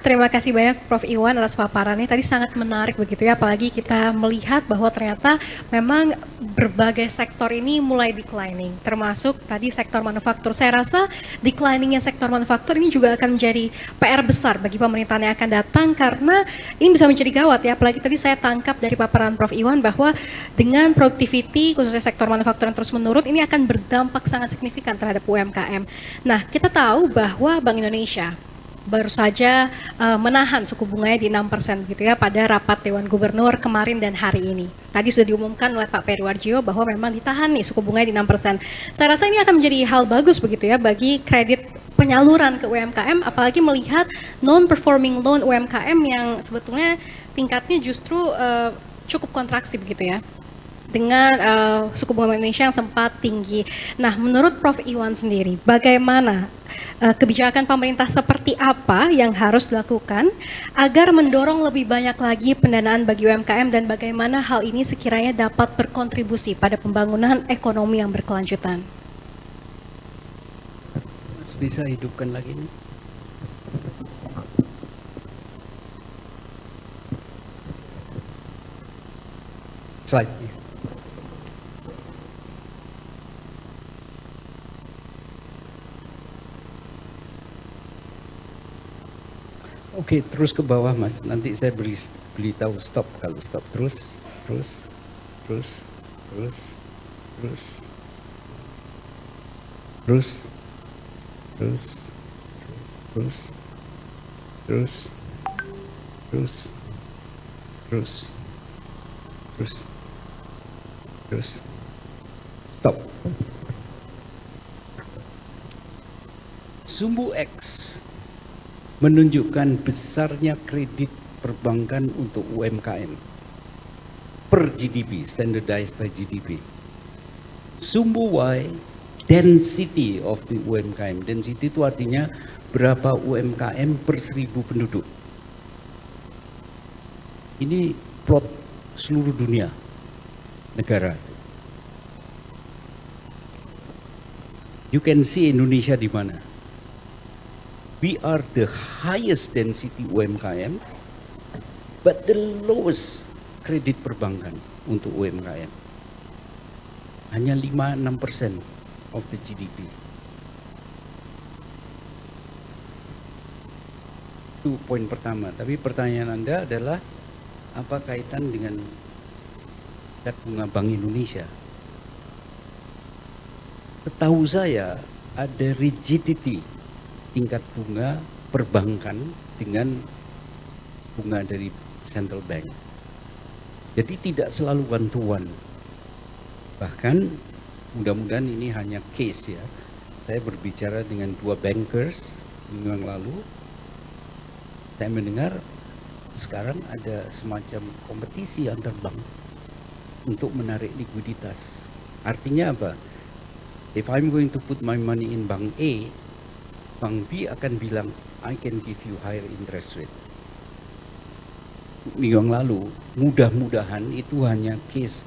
Terima kasih banyak Prof. Iwan atas paparannya. Tadi sangat menarik begitu ya, apalagi kita melihat bahwa ternyata memang berbagai sektor ini mulai declining, termasuk tadi sektor manufaktur. Saya rasa decliningnya sektor manufaktur ini juga akan menjadi PR besar bagi pemerintahan yang akan datang, karena ini bisa menjadi gawat ya, apalagi tadi saya tangkap dari paparan Prof. Iwan bahwa dengan productivity khususnya sektor manufaktur yang terus menurun, ini akan berdampak sangat signifikan terhadap UMKM. Nah, kita tahu bahwa Bank Indonesia baru saja menahan suku bunganya di 6% gitu ya pada rapat Dewan Gubernur kemarin dan hari ini. Tadi sudah diumumkan oleh Pak Periwarjo bahwa memang ditahan nih suku bunganya di 6%. Saya rasa ini akan menjadi hal bagus begitu ya bagi kredit penyaluran ke UMKM, apalagi melihat non-performing loan UMKM yang sebetulnya tingkatnya justru cukup kontraksi begitu ya, dengan suku bunga Indonesia yang sempat tinggi. Nah, menurut Prof. Iwan sendiri, bagaimana kebijakan pemerintah seperti apa yang harus dilakukan agar mendorong lebih banyak lagi pendanaan bagi UMKM, dan bagaimana hal ini sekiranya dapat berkontribusi pada pembangunan ekonomi yang berkelanjutan? Mas bisa hidupkan lagi nih. Slide-nya. Oke, terus ke bawah Mas. Nanti saya beritahu stop kalau stop. Terus. Terus. Terus. Terus. Terus. Terus. Terus. Terus. Terus. Terus. Terus. Stop. Sumbu X menunjukkan besarnya kredit perbankan untuk UMKM per GDP, standardized by GDP. Sumbu Y density of the UMKM. Density itu artinya berapa UMKM per 1000 penduduk. Ini plot seluruh dunia, negara. You can see Indonesia di mana. We are the highest density UMKM, but the lowest kredit perbankan untuk UMKM. Hanya 5-6% of the GDP. Itu poin pertama. Tapi pertanyaan Anda adalah apa kaitan dengan tingkat bunga Bank Indonesia? Setahu saya ada rigidity tingkat bunga perbankan dengan bunga dari central bank. Jadi tidak selalu one to one. Bahkan mudah-mudahan ini hanya case ya. Saya berbicara dengan 2 bankers minggu yang lalu. Saya mendengar sekarang ada semacam kompetisi antar bank untuk menarik likuiditas. Artinya apa? If I'm going to put my money in bank A, bank B akan bilang, I can give you higher interest rate. Minggu yang lalu, mudah-mudahan itu hanya case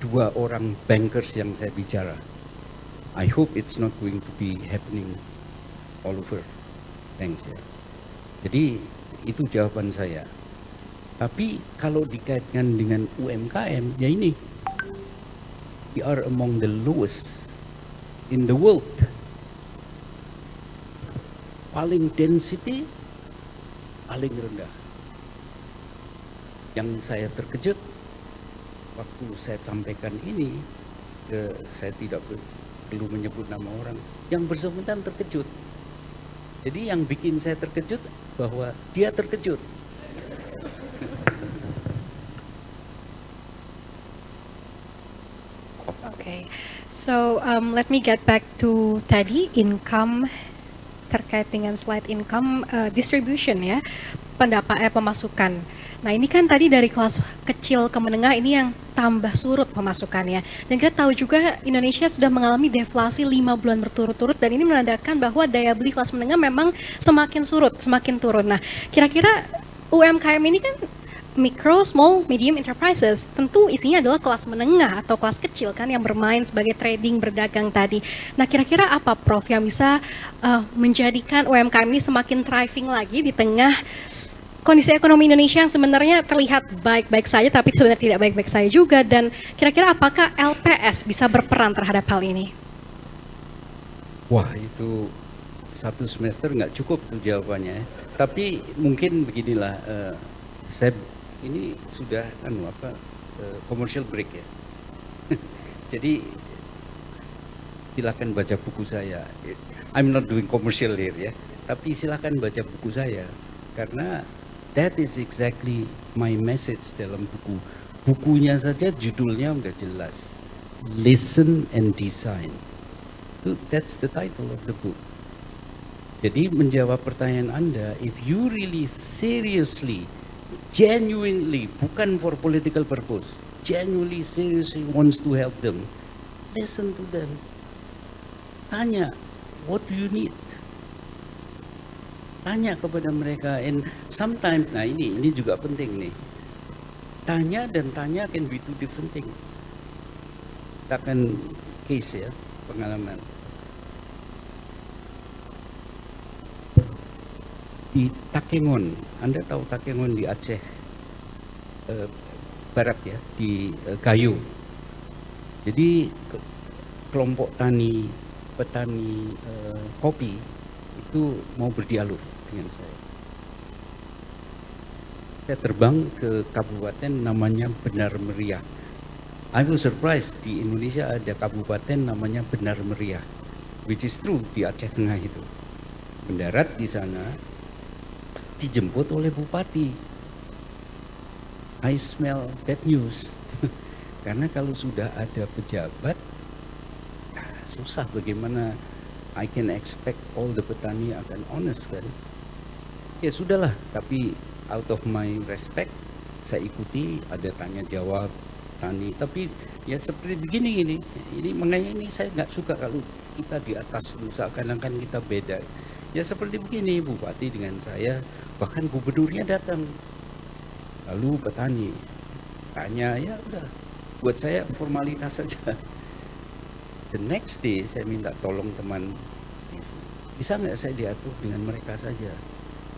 2 orang bankers yang saya bicara. I hope it's not going to be happening all over. Thanks ya. Jadi itu jawaban saya. Tapi kalau dikaitkan dengan UMKM, ya ini. We are among the lowest in the world. Paling density, paling rendah. Yang saya terkejut, waktu saya sampaikan ini, saya tidak perlu menyebut nama orang, yang bersangkutan terkejut. Jadi yang bikin saya terkejut, bahwa dia terkejut. Okay, so let me get back to tadi income terkait dengan slide income distribution ya, pemasukan. Nah ini kan tadi dari kelas kecil ke menengah ini yang tambah surut pemasukannya. Dan kita tahu juga Indonesia sudah mengalami deflasi 5 bulan berturut-turut dan ini menandakan bahwa daya beli kelas menengah memang semakin surut, semakin turun. Nah kira-kira UMKM ini kan micro, small, medium enterprises, tentu isinya adalah kelas menengah atau kelas kecil kan yang bermain sebagai trading, berdagang tadi. Nah kira-kira apa Prof yang bisa menjadikan UMKM ini semakin thriving lagi di tengah kondisi ekonomi Indonesia yang sebenarnya terlihat baik-baik saja tapi sebenarnya tidak baik-baik saja juga, dan kira-kira apakah LPS bisa berperan terhadap hal ini? Wah itu 1 semester nggak cukup tuh jawabannya. Tapi mungkin beginilah, saya ini sudah commercial break ya. Jadi silakan baca buku saya. I'm not doing commercial here ya. Tapi silakan baca buku saya karena that is exactly my message dalam buku. Bukunya saja judulnya udah jelas. Listen and Design. That's the title of the book. Jadi menjawab pertanyaan Anda, if you really seriously, genuinely, bukan for political purpose, genuinely, seriously wants to help them, listen to them. Tanya, what do you need? Tanya kepada mereka, and sometimes, nah ini juga penting nih. Tanya dan tanya can be 2 different things. Kita akan case ya, pengalaman. Di Takengon, Anda tahu Takengon di Aceh Barat ya, di Gayo. Jadi kelompok petani kopi itu mau berdialog dengan saya. Saya terbang ke kabupaten namanya Benar Meriah. I was surprised di Indonesia ada kabupaten namanya Benar Meriah, which is true di Aceh Tengah itu. Mendarat di sana, dijemput oleh bupati. I smell bad news. Karena kalau sudah ada pejabat, susah bagaimana I can expect all the petani akan honest kan. Ya sudahlah, tapi out of my respect, saya ikuti, ada tanya jawab tani. Tapi ya seperti begini ini makanya ini saya nggak suka kalau kita di atas, seakan-akan kita beda. Ya seperti begini, bupati dengan saya, bahkan gubernurnya datang, lalu petani tanya, ya udah, buat saya formalitas saja. The next day saya minta tolong teman, bisa nggak saya diatur dengan mereka saja.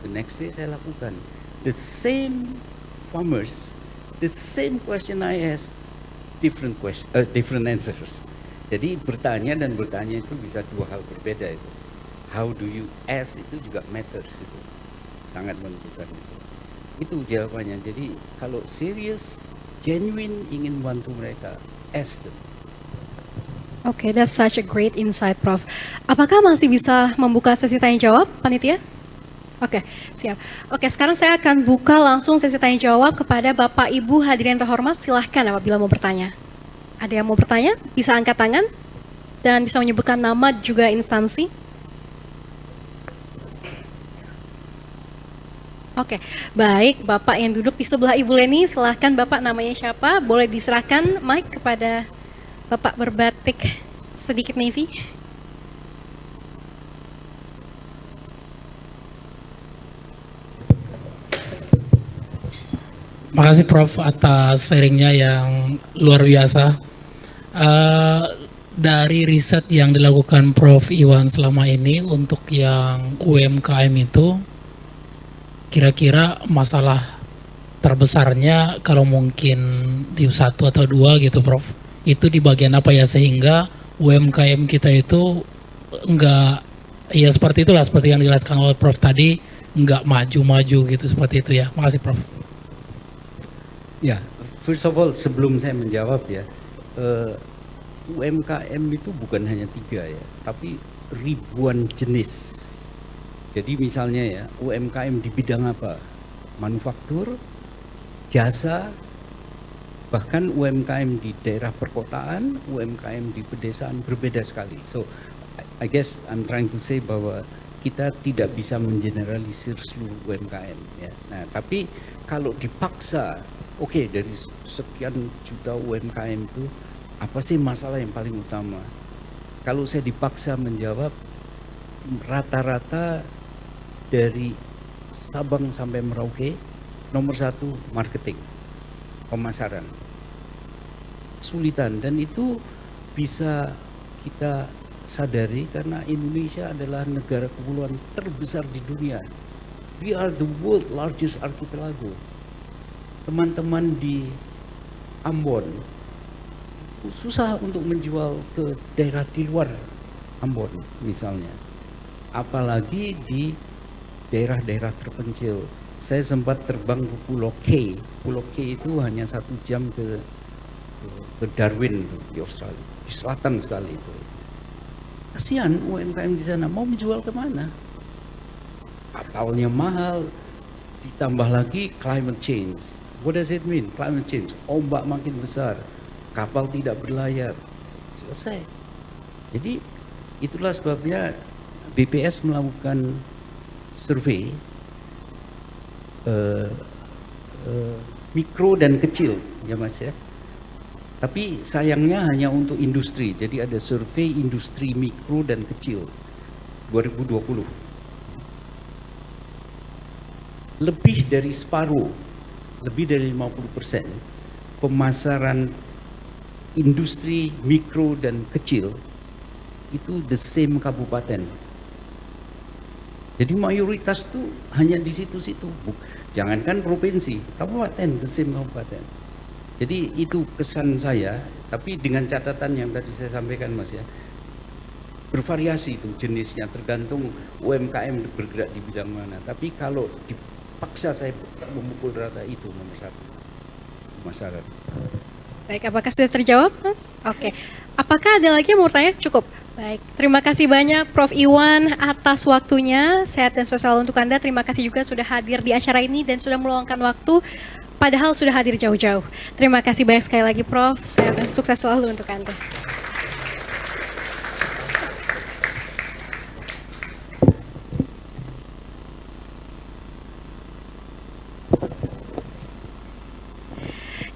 The next day saya lakukan the same farmers, the same question I ask, different answers. Jadi bertanya dan bertanya itu bisa dua hal berbeda itu. How do you ask itu juga matters itu, sangat menentukan itu. Itu jawabannya. Jadi kalau serius, genuine ingin bantu mereka, ask them. Oke, that's such a great insight, Prof. Apakah masih bisa membuka sesi tanya jawab, panitia? Oke, siap. Oke, sekarang saya akan buka langsung sesi tanya jawab kepada Bapak Ibu hadirin terhormat. Silahkan apabila mau bertanya. Ada yang mau bertanya? Bisa angkat tangan dan bisa menyebutkan nama juga instansi. Oke, baik. Bapak yang duduk di sebelah Ibu Leni, silahkan Bapak namanya siapa? Boleh diserahkan mic kepada Bapak berbatik sedikit navy. Makasih Prof atas sharingnya yang luar biasa. Dari riset yang dilakukan Prof Iwan selama ini untuk yang UMKM itu, kira-kira masalah terbesarnya kalau mungkin di satu atau dua gitu Prof, itu di bagian apa ya sehingga UMKM kita itu enggak, ya seperti itulah seperti yang dijelaskan oleh Prof tadi, enggak maju-maju gitu seperti itu ya. Makasih Prof. Ya, first of all sebelum saya menjawab ya, UMKM itu bukan hanya 3 ya, tapi ribuan jenis. Jadi misalnya ya, UMKM di bidang apa? Manufaktur, jasa, bahkan UMKM di daerah perkotaan, UMKM di pedesaan berbeda sekali. So, I guess I'm trying to say bahwa kita tidak bisa mengeneralisir seluruh UMKM ya. Nah, tapi kalau dipaksa, oke, dari sekian juta UMKM itu apa sih masalah yang paling utama? Kalau saya dipaksa menjawab, rata-rata dari Sabang sampai Merauke, nomor 1 marketing, pemasaran, kesulitan, dan itu bisa kita sadari karena Indonesia adalah negara kepulauan terbesar di dunia. We are the world largest archipelago. Teman-teman di Ambon susah untuk menjual ke daerah di luar Ambon misalnya, apalagi di daerah-daerah terpencil. Saya sempat terbang ke Pulau K. Pulau K itu hanya 1 jam ke Darwin di Australia, di selatan sekali itu. Kasihan UMKM di sana, mau menjual kemana? Kapalnya mahal, ditambah lagi climate change. What does it mean? Climate change, ombak makin besar, kapal tidak berlayar, selesai. Jadi itulah sebabnya BPS melakukan survei mikro dan kecil ya Mas ya. Tapi sayangnya hanya untuk industri. Jadi ada survei industri mikro dan kecil 2020. Lebih dari separuh, lebih dari 50% pemasaran industri mikro dan kecil itu the same kabupaten. Jadi mayoritas tuh hanya di situ-situ. Jangankan provinsi, kabupaten, the same kabupaten. Jadi itu kesan saya, tapi dengan catatan yang tadi saya sampaikan Mas ya. Bervariasi itu jenisnya, tergantung UMKM bergerak di bidang mana. Tapi kalau dipaksa saya memukul rata itu nomor 1, pemasaran. Baik, apakah sudah terjawab, Mas? Oke. Apakah ada lagi yang mau tanya? Cukup. Baik, terima kasih banyak Prof Iwan atas waktunya. Sehat dan sukses selalu untuk Anda. Terima kasih juga sudah hadir di acara ini dan sudah meluangkan waktu, padahal sudah hadir jauh-jauh. Terima kasih banyak sekali lagi Prof. Sehat dan sukses selalu untuk Anda.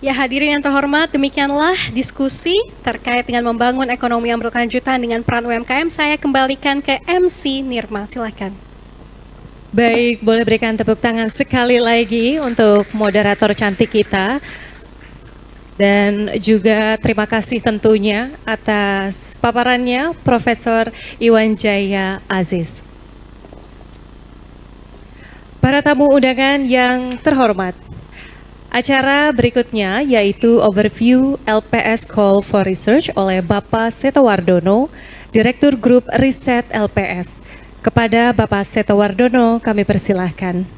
Ya hadirin yang terhormat, demikianlah diskusi terkait dengan membangun ekonomi yang berkelanjutan dengan peran UMKM. Saya kembalikan ke MC Nirma, silakan. Baik, boleh berikan tepuk tangan sekali lagi untuk moderator cantik kita. Dan juga terima kasih tentunya atas paparannya Profesor Iwan Jaya Aziz. Para tamu undangan yang terhormat, acara berikutnya yaitu Overview LPS Call for Research oleh Bapak Seto Wardono, Direktur Grup Riset LPS. Kepada Bapak Seto Wardono kami persilahkan.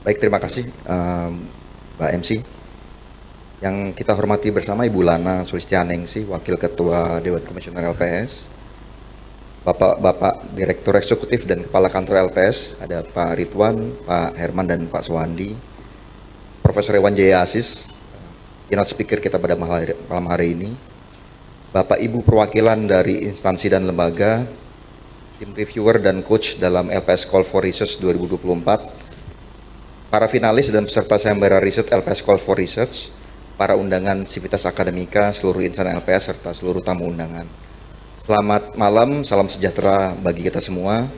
Baik, terima kasih Mbak MC. Yang kita hormati bersama Ibu Lana Sulistianingsih, Wakil Ketua Dewan Komisioner LPS, Bapak Direktur Eksekutif dan Kepala Kantor LPS, ada Pak Ridwan, Pak Herman, dan Pak Suwandi, Profesor Iwan Jaya Aziz, keynote speaker kita pada malam hari ini, Bapak Ibu perwakilan dari instansi dan lembaga, tim reviewer dan coach dalam LPS Call for Research 2024, para finalis dan peserta sayembara riset LPS Call for Research, para undangan Civitas Akademika, seluruh insan LPS, serta seluruh tamu undangan. Selamat malam, salam sejahtera bagi kita semua.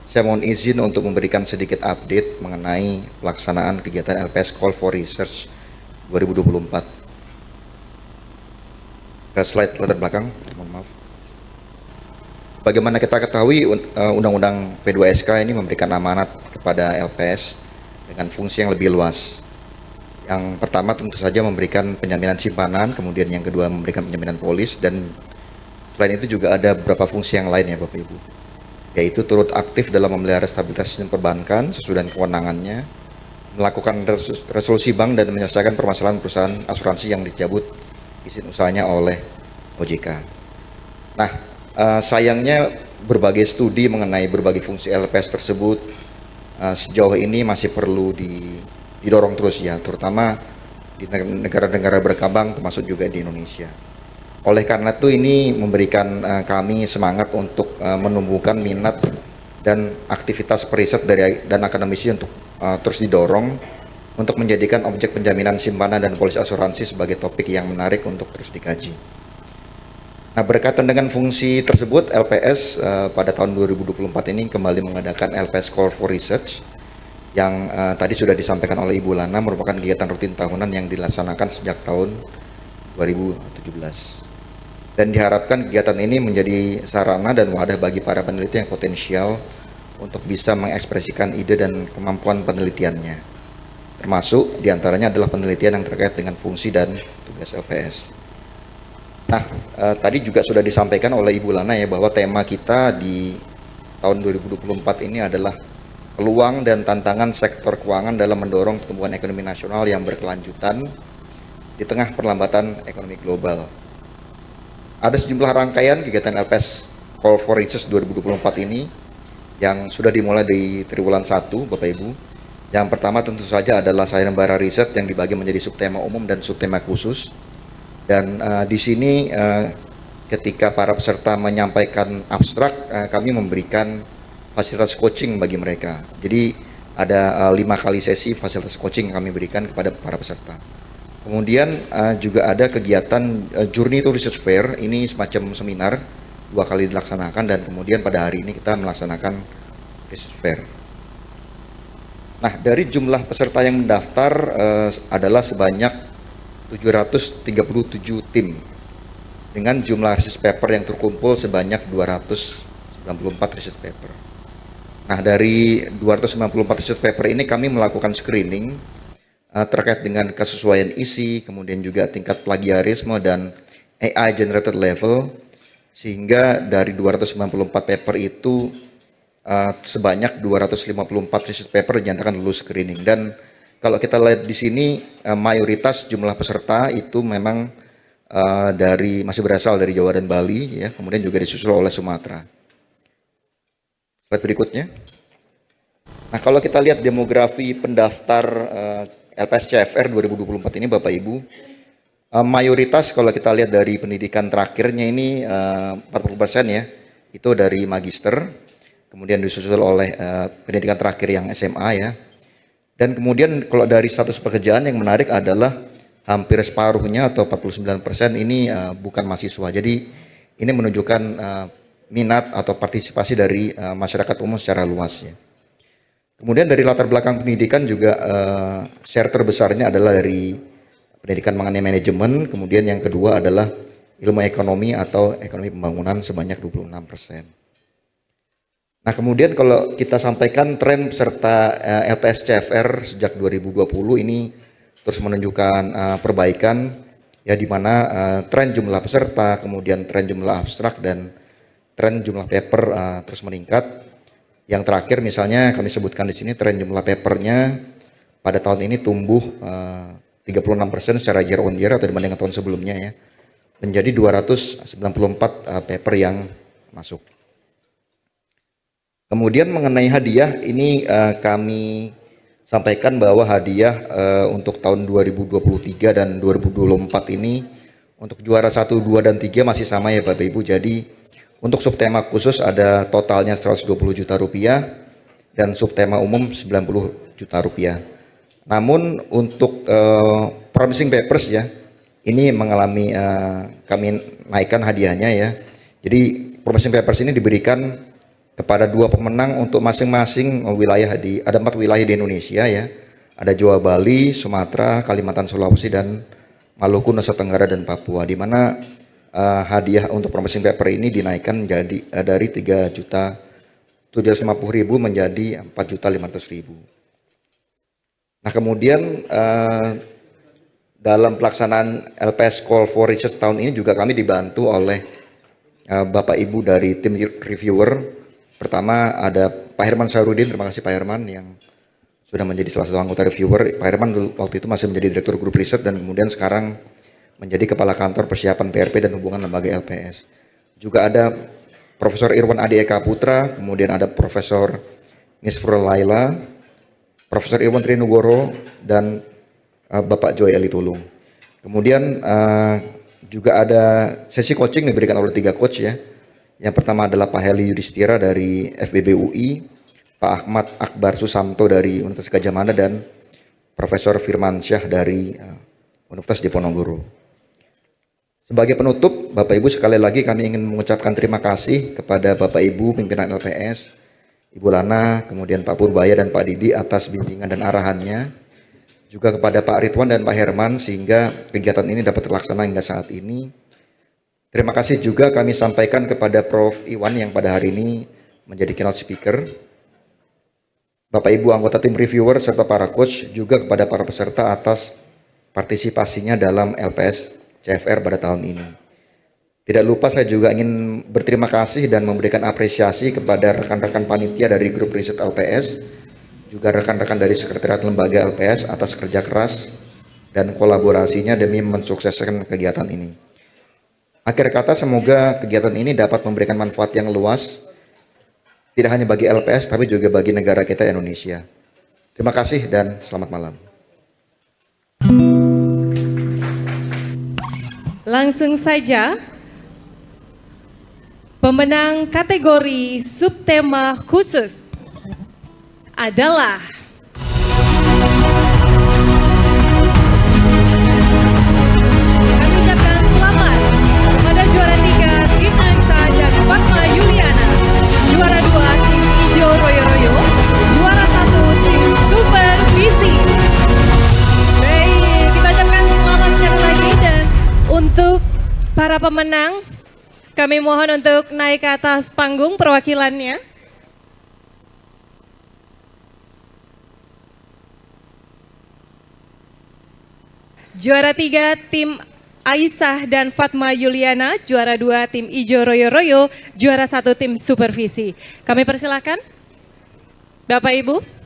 Saya mohon izin untuk memberikan sedikit update mengenai pelaksanaan kegiatan LPS Call for Research 2024. Ke slide latar belakang, mohon maaf. Bagaimana kita ketahui, Undang-Undang P2SK ini memberikan amanat kepada LPS dengan fungsi yang lebih luas. Yang pertama tentu saja memberikan penjaminan simpanan, kemudian yang kedua memberikan penjaminan polis, dan selain itu juga ada beberapa fungsi yang lain ya Bapak Ibu, yaitu turut aktif dalam memelihara stabilitas sistem perbankan sesuai dengan kewenangannya, melakukan resolusi bank dan menyelesaikan permasalahan perusahaan asuransi yang dicabut izin usahanya oleh OJK. Nah, sayangnya berbagai studi mengenai berbagai fungsi LPS tersebut sejauh ini masih perlu didorong terus ya, terutama di negara-negara berkembang termasuk juga di Indonesia. Oleh karena itu ini memberikan kami semangat untuk menumbuhkan minat dan aktivitas periset dan akademisi untuk terus didorong untuk menjadikan objek penjaminan simpanan dan polis asuransi sebagai topik yang menarik untuk terus dikaji. Nah, berkaitan dengan fungsi tersebut, LPS pada tahun 2024 ini kembali mengadakan LPS Call for Research yang tadi sudah disampaikan oleh Ibu Lana, merupakan kegiatan rutin tahunan yang dilaksanakan sejak tahun 2017. Dan diharapkan kegiatan ini menjadi sarana dan wadah bagi para peneliti yang potensial untuk bisa mengekspresikan ide dan kemampuan penelitiannya. Termasuk diantaranya adalah penelitian yang terkait dengan fungsi dan tugas LPS. Nah, tadi juga sudah disampaikan oleh Ibu Lana ya bahwa tema kita di tahun 2024 ini adalah peluang dan tantangan sektor keuangan dalam mendorong pertumbuhan ekonomi nasional yang berkelanjutan di tengah perlambatan ekonomi global. Ada sejumlah rangkaian kegiatan LPS Call for Research 2024 ini yang sudah dimulai di triwulan 1, Bapak Ibu. Yang pertama tentu saja adalah sayembara riset yang dibagi menjadi subtema umum dan subtema khusus. Dan di sini ketika para peserta menyampaikan abstrak, kami memberikan fasilitas coaching bagi mereka. Jadi ada 5 kali sesi fasilitas coaching yang kami berikan kepada para peserta. Kemudian juga ada kegiatan Journey to Research Fair, ini semacam seminar 2 kali dilaksanakan, dan kemudian pada hari ini kita melaksanakan Research Fair. Nah, dari jumlah peserta yang mendaftar adalah sebanyak 737 tim dengan jumlah research paper yang terkumpul sebanyak 294 research paper. Nah, dari 294 research paper ini kami melakukan screening terkait dengan kesesuaian isi, kemudian juga tingkat plagiarisme dan AI generated level, sehingga dari 294 paper itu sebanyak 254 research paper dinyatakan lulus screening. Dan kalau kita lihat di sini mayoritas jumlah peserta itu memang masih berasal dari Jawa dan Bali ya, kemudian juga disusul oleh Sumatera. Slide berikutnya. Nah, kalau kita lihat demografi pendaftar LPS CFR 2024 ini Bapak Ibu, mayoritas kalau kita lihat dari pendidikan terakhirnya ini 40% ya, itu dari magister, kemudian disusul oleh pendidikan terakhir yang SMA ya. Dan kemudian kalau dari status pekerjaan yang menarik adalah hampir separuhnya atau 49% ini bukan mahasiswa. Jadi ini menunjukkan minat atau partisipasi dari masyarakat umum secara luas ya. Kemudian dari latar belakang pendidikan juga share terbesarnya adalah dari pendidikan mengenai manajemen, kemudian yang kedua adalah ilmu ekonomi atau ekonomi pembangunan sebanyak 26%. Nah, kemudian kalau kita sampaikan tren peserta LPS CFR sejak 2020 ini terus menunjukkan perbaikan ya, di mana tren jumlah peserta, kemudian tren jumlah abstrak dan tren jumlah paper terus meningkat. Yang terakhir misalnya kami sebutkan di sini tren jumlah papernya pada tahun ini tumbuh 36% secara year on year atau dibandingkan tahun sebelumnya ya, menjadi 294 paper yang masuk. Kemudian mengenai hadiah ini kami sampaikan bahwa hadiah untuk tahun 2023 dan 2024 ini untuk juara 1, 2, dan 3 masih sama ya Bapak Ibu. Jadi untuk subtema khusus ada totalnya 120 juta rupiah dan subtema umum 90 juta rupiah. Namun untuk promising papers ya, ini mengalami kami naikkan hadiahnya ya. Jadi promising papers ini diberikan kepada 2 pemenang untuk masing-masing wilayah ada 4 wilayah di Indonesia ya. Ada Jawa, Bali, Sumatera, Kalimantan, Sulawesi, dan Maluku, Nusa Tenggara, dan Papua, di mana hadiah untuk promising paper ini dinaikkan jadi dari 3.750.000 menjadi 4.500.000. Nah, kemudian dalam pelaksanaan LPS Call for Research tahun ini juga kami dibantu oleh Bapak Ibu dari tim reviewer. Pertama ada Pak Herman Sahrudin, terima kasih Pak Herman yang sudah menjadi salah satu anggota reviewer. Pak Herman waktu itu masih menjadi Direktur Grup Riset dan kemudian sekarang menjadi Kepala Kantor Persiapan PRP dan Hubungan Lembaga LPS. Juga ada Profesor Irwan Adi Eka Putra, kemudian ada Profesor Nisfur Laila, Profesor Irwan Trinugoro, dan Bapak Joy Ali Tulung. Kemudian juga ada sesi coaching diberikan oleh 3 coach ya. Yang pertama adalah Pak Heli Yudhistira dari FBB UI, Pak Ahmad Akbar Susamto dari Universitas Gadjah Mada, dan Profesor Firmansyah dari Universitas Diponegoro. Sebagai penutup, Bapak Ibu, sekali lagi kami ingin mengucapkan terima kasih kepada Bapak Ibu pimpinan LPS, Ibu Lana, kemudian Pak Purbaya dan Pak Didi atas bimbingan dan arahannya. Juga kepada Pak Ridwan dan Pak Herman sehingga kegiatan ini dapat terlaksana hingga saat ini. Terima kasih juga kami sampaikan kepada Prof. Iwan yang pada hari ini menjadi keynote speaker. Bapak Ibu anggota tim reviewer serta para coach, juga kepada para peserta atas partisipasinya dalam LPS CFR pada tahun ini. Tidak lupa saya juga ingin berterima kasih dan memberikan apresiasi kepada rekan-rekan panitia dari grup riset LPS, juga rekan-rekan dari sekretariat lembaga LPS atas kerja keras dan kolaborasinya demi mensukseskan kegiatan ini. Akhir kata, semoga kegiatan ini dapat memberikan manfaat yang luas, tidak hanya bagi LPS tapi juga bagi negara kita Indonesia. Terima kasih dan selamat malam. Langsung saja, pemenang kategori subtema khusus adalah kami ucapkan selamat pada juara 3 tim Anissa dan Fatma Yuliana, juara 2 tim Ijo Royo Royo, juara 1 tim Supervisi. Baik, kita ucapkan selamat sekali lagi, dan untuk para pemenang kami mohon untuk naik ke atas panggung perwakilannya. Juara 3 tim Aisyah dan Fatma Yuliana, juara 2 tim Ijo Royo Royo, juara 1 tim Supervisi. Kami persilakan Bapak Ibu.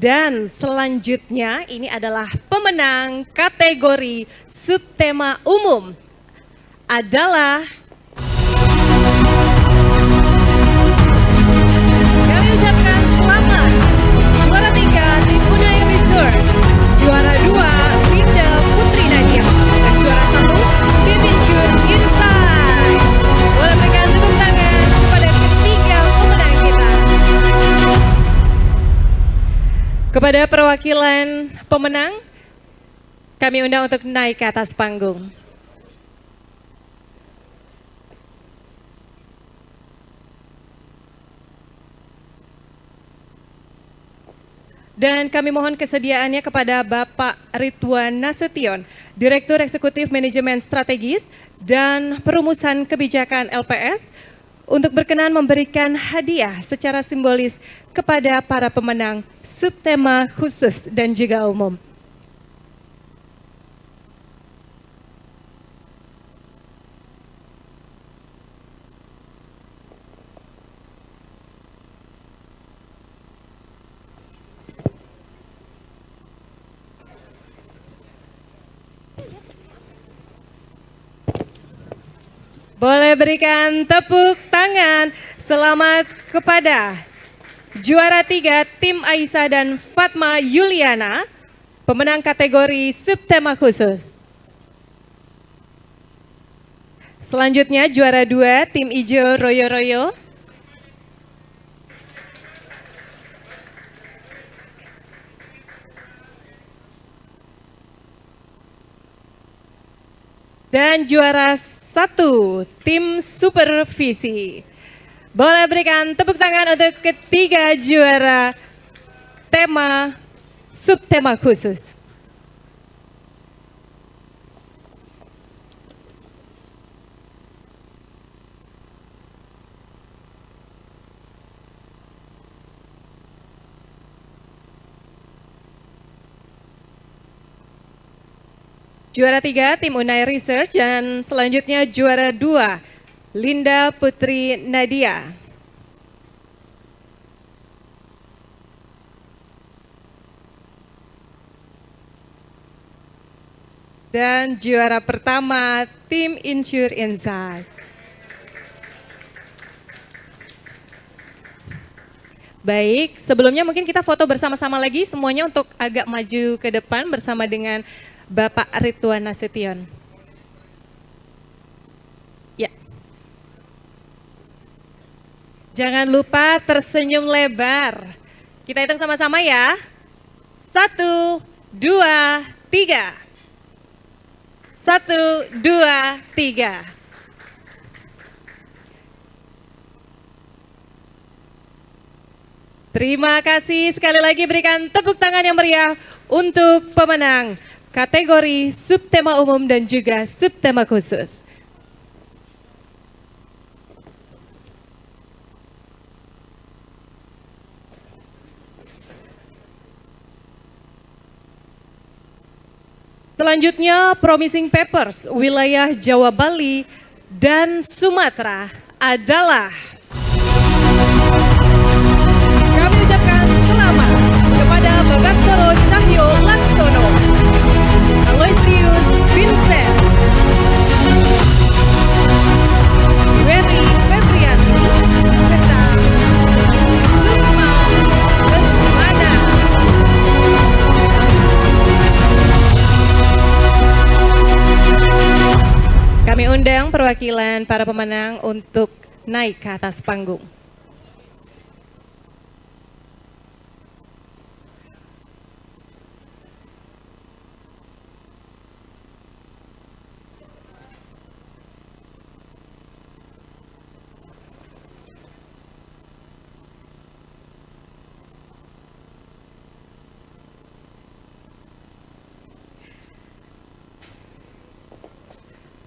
Dan selanjutnya ini adalah pemenang kategori subtema umum adalah kami ucapkan selamat juara 3 tim Unai Research, juara 2 Linda Putri Nadia, dan juara 1 tim Insure Insight. Boleh berikan tepuk tangan kepada ketiga pemenang kita. Kepada perwakilan pemenang, kami undang untuk naik ke atas panggung. Dan kami mohon kesediaannya kepada Bapak Ridwan Nasution, Direktur Eksekutif Manajemen Strategis dan Perumusan Kebijakan LPS, untuk berkenan memberikan hadiah secara simbolis kepada para pemenang subtema khusus dan juga umum. Boleh berikan tepuk tangan selamat kepada juara 3 tim Aisyah dan Fatma Yuliana, pemenang kategori subtema khusus. Selanjutnya juara 2 tim Ijo Royo Royo. Dan juara 1 tim supervisi. Boleh berikan tepuk tangan untuk ketiga juara tema subtema khusus. Juara 3 tim Unai Research dan selanjutnya juara 2 Linda Putri Nadia. Dan juara pertama tim Insure Insight. Baik, sebelumnya mungkin kita foto bersama-sama lagi semuanya untuk agak maju ke depan bersama dengan Bapak Ridwan Nasution. Ya. Jangan lupa tersenyum lebar. Kita hitung sama-sama ya. 1, 2, 3. 1, 2, 3. Terima kasih sekali lagi, berikan tepuk tangan yang meriah untuk pemenang kategori subtema umum dan juga subtema khusus. Selanjutnya Promising Papers wilayah Jawa, Bali dan Sumatera adalah, kami ucapkan selamat kepada Bagaskoro Cahyo Laksono, Aloysius Vincent, Wery Febrianti, serta Sukma Lesmana. Kami undang perwakilan para pemenang untuk naik ke atas panggung.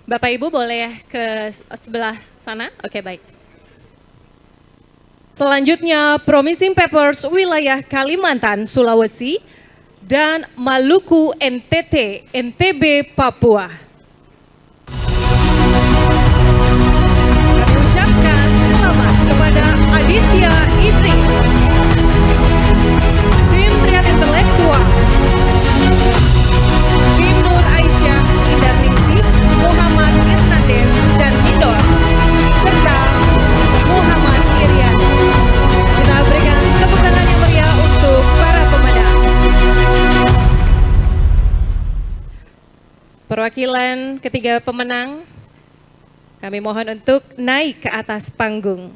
Bapak Ibu boleh ke sebelah sana? Oke, baik. Selanjutnya Promising Papers wilayah Kalimantan, Sulawesi dan Maluku NTT, NTB, Papua. Kami ucapkan selamat kepada Aditya Idris, tim Triathlon Perwakilan ketiga pemenang, kami mohon untuk naik ke atas panggung.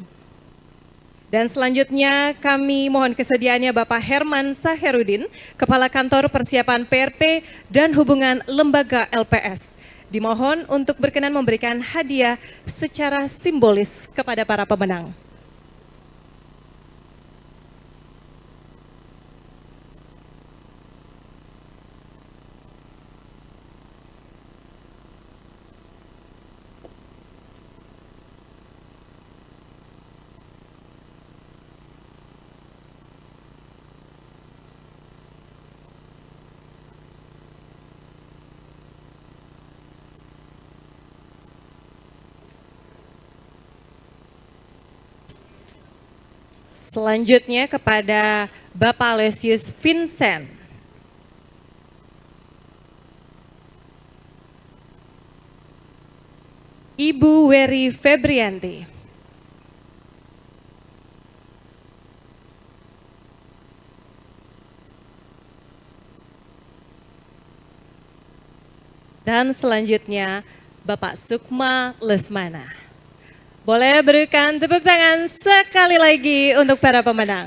Dan selanjutnya kami mohon kesediaannya Bapak Herman Saherudin, Kepala Kantor Persiapan PRP dan Hubungan Lembaga LPS. Dimohon untuk berkenan memberikan hadiah secara simbolis kepada para pemenang. Selanjutnya kepada Bapak Aloysius Vincent. Ibu Wery Febrianti. Dan selanjutnya Bapak Sukma Lesmana. Boleh berikan tepuk tangan sekali lagi untuk para pemenang.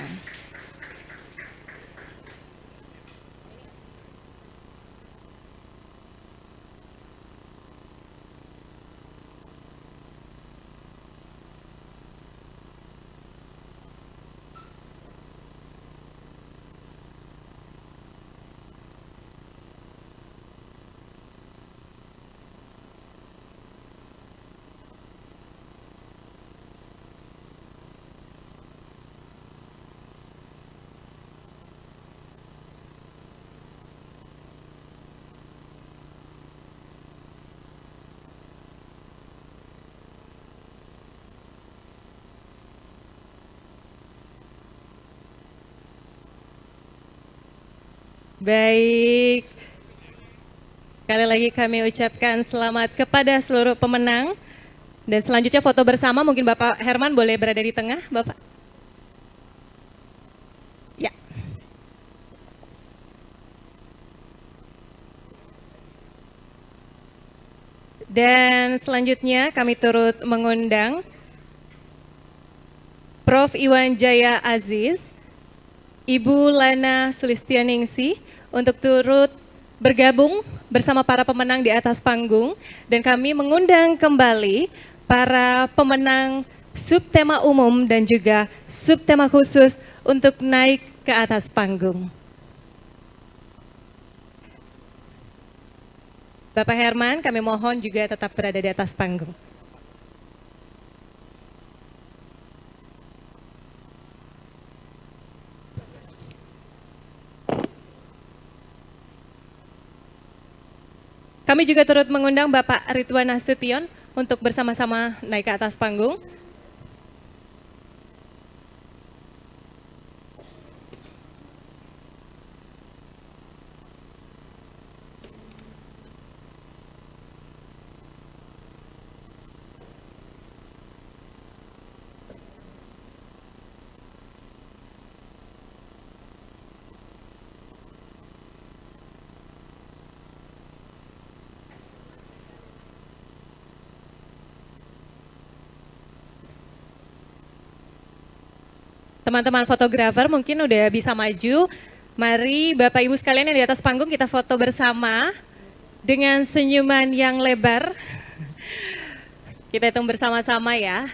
Baik, sekali lagi kami ucapkan selamat kepada seluruh pemenang. Dan selanjutnya foto bersama, mungkin Bapak Herman boleh berada di tengah, Bapak. Ya. Dan selanjutnya kami turut mengundang Prof. Iwan Jaya Aziz, Ibu Lana Sulistianingsih untuk turut bergabung bersama para pemenang di atas panggung, dan kami mengundang kembali para pemenang subtema umum dan juga subtema khusus untuk naik ke atas panggung. Bapak Herman, kami mohon juga tetap berada di atas panggung. Kami juga turut mengundang Bapak Ridwan Nasution untuk bersama-sama naik ke atas panggung. Teman-teman fotografer mungkin udah bisa maju. Mari Bapak Ibu sekalian yang di atas panggung kita foto bersama dengan senyuman yang lebar. Kita hitung bersama-sama ya.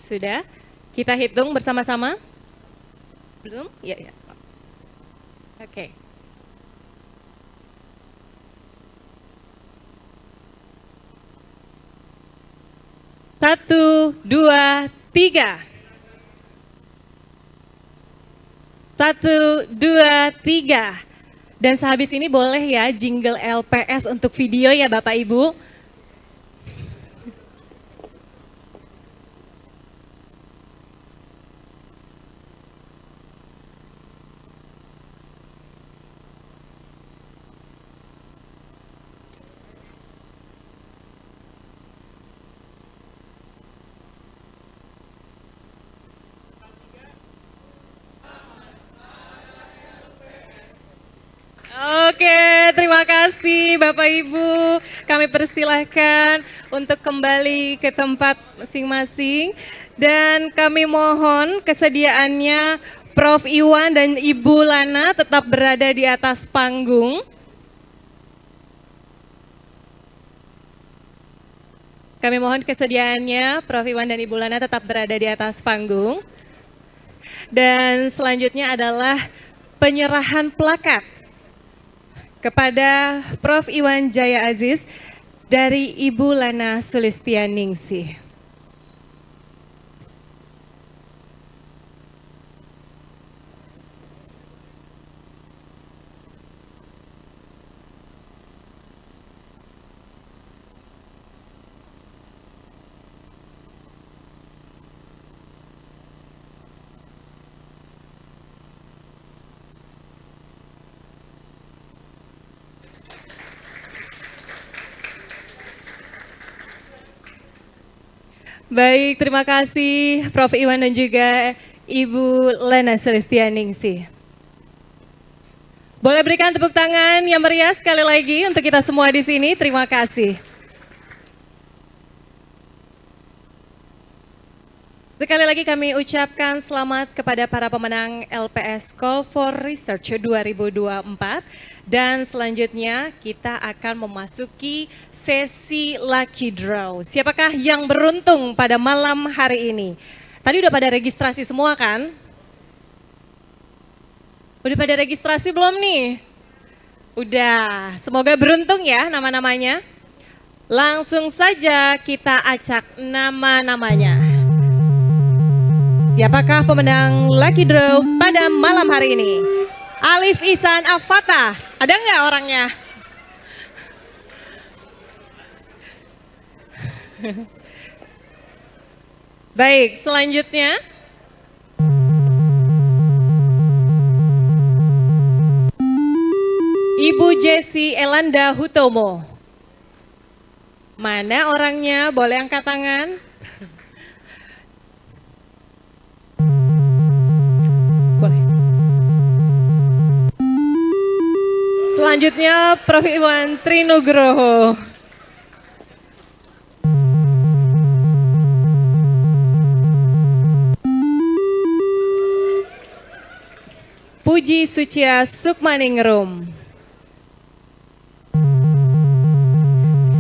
Sudah? Kita hitung bersama-sama? Belum? Ya, ya. Oke. Satu, dua, tiga. 1, 2, 3. Dan sehabis ini boleh ya jingle LPS untuk video ya Bapak Ibu. Oke, terima kasih Bapak Ibu. Kami persilahkan untuk kembali ke tempat masing-masing. Dan kami mohon kesediaannya Prof. Iwan dan Ibu Lana tetap berada di atas panggung. Kami mohon kesediaannya Prof. Iwan dan Ibu Lana tetap berada di atas panggung. Dan selanjutnya adalah penyerahan plakat kepada Prof. Iwan Jaya Aziz dari Ibu Lana Sulistianingsih. Baik, terima kasih Prof. Iwan dan juga Ibu Lana Sulistianingsih. Boleh berikan tepuk tangan yang meriah sekali lagi untuk kita semua di sini. Terima kasih. Sekali lagi kami ucapkan selamat kepada para pemenang LPS Call for Research 2024. Dan selanjutnya kita akan memasuki sesi Lucky Draw. Siapakah yang beruntung pada malam hari ini? Tadi udah pada registrasi semua kan? Udah pada registrasi belum nih? Udah, semoga beruntung ya nama-namanya. Langsung saja kita acak nama-namanya. Siapakah pemenang Lucky Draw pada malam hari ini? Alif Ihsan Afatah, ada nggak orangnya? Baik, selanjutnya. Ibu Jessi Elanda Hutomo. Mana orangnya? Boleh angkat tangan? Boleh. Selanjutnya Prof. Iwan Trinugroho. Puji Sucia Sukmaningrum.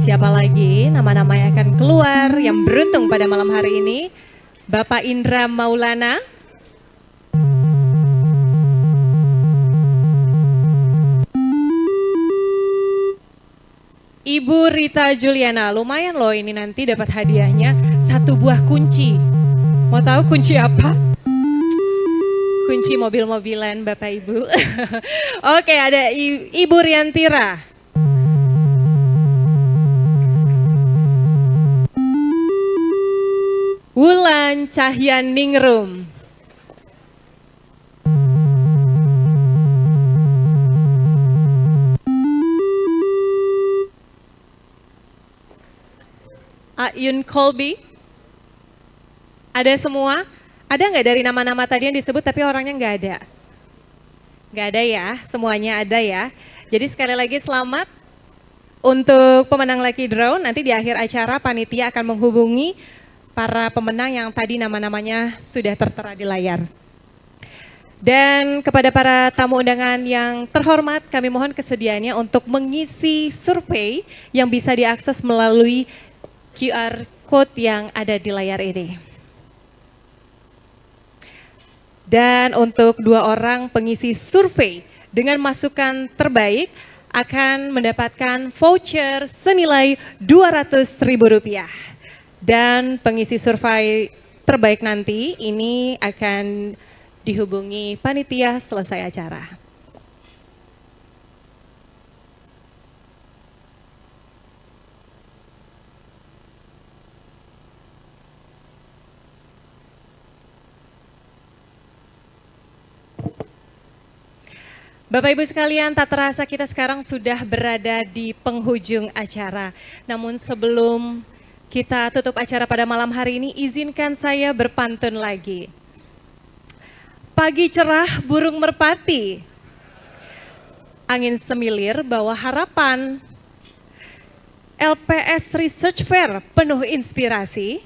Siapa lagi nama-nama yang akan keluar yang beruntung pada malam hari ini? Bapak Indra Maulana. Ibu Rita Juliana, lumayan loh ini nanti dapat hadiahnya 1 buah kunci. Mau tahu kunci apa? Kunci mobil-mobilan Bapak Ibu. Oke, ada Ibu Riantira. Wulan Cahyan Ningrum. Ayun Colby. Ada semua? Ada nggak dari nama-nama tadi yang disebut tapi orangnya nggak ada? Nggak ada ya, semuanya ada ya. Jadi sekali lagi selamat untuk pemenang Lucky Draw. Nanti di akhir acara panitia akan menghubungi para pemenang yang tadi nama-namanya sudah tertera di layar. Dan kepada para tamu undangan yang terhormat, kami mohon kesediaannya untuk mengisi survei yang bisa diakses melalui QR Code yang ada di layar ini. Dan untuk 2 orang pengisi survei dengan masukan terbaik akan mendapatkan voucher senilai Rp200.000. Dan pengisi survei terbaik nanti ini akan dihubungi panitia selesai acara. Bapak Ibu sekalian, tak terasa kita sekarang sudah berada di penghujung acara. Namun sebelum kita tutup acara pada malam hari ini, izinkan saya berpantun lagi. Pagi cerah burung merpati, angin semilir bawa harapan. LPS Research Fair penuh inspirasi,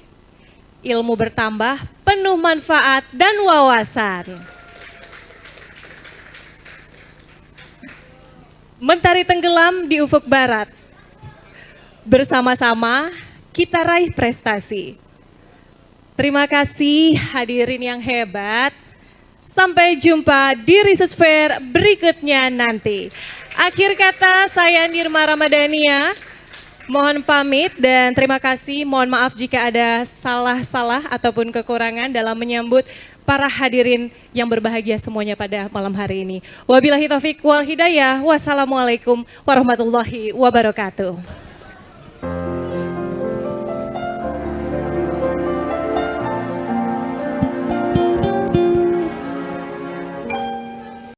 ilmu bertambah penuh manfaat dan wawasan. Mentari tenggelam di ufuk barat. Bersama-sama kita raih prestasi. Terima kasih hadirin yang hebat. Sampai jumpa di Research Fair berikutnya nanti. Akhir kata saya Nirma Ramadhania. Mohon pamit dan terima kasih. Mohon maaf jika ada salah-salah ataupun kekurangan dalam menyambut para hadirin yang berbahagia semuanya pada malam hari ini. Wabillahi taufik wal hidayah. Wassalamualaikum warahmatullahi wabarakatuh.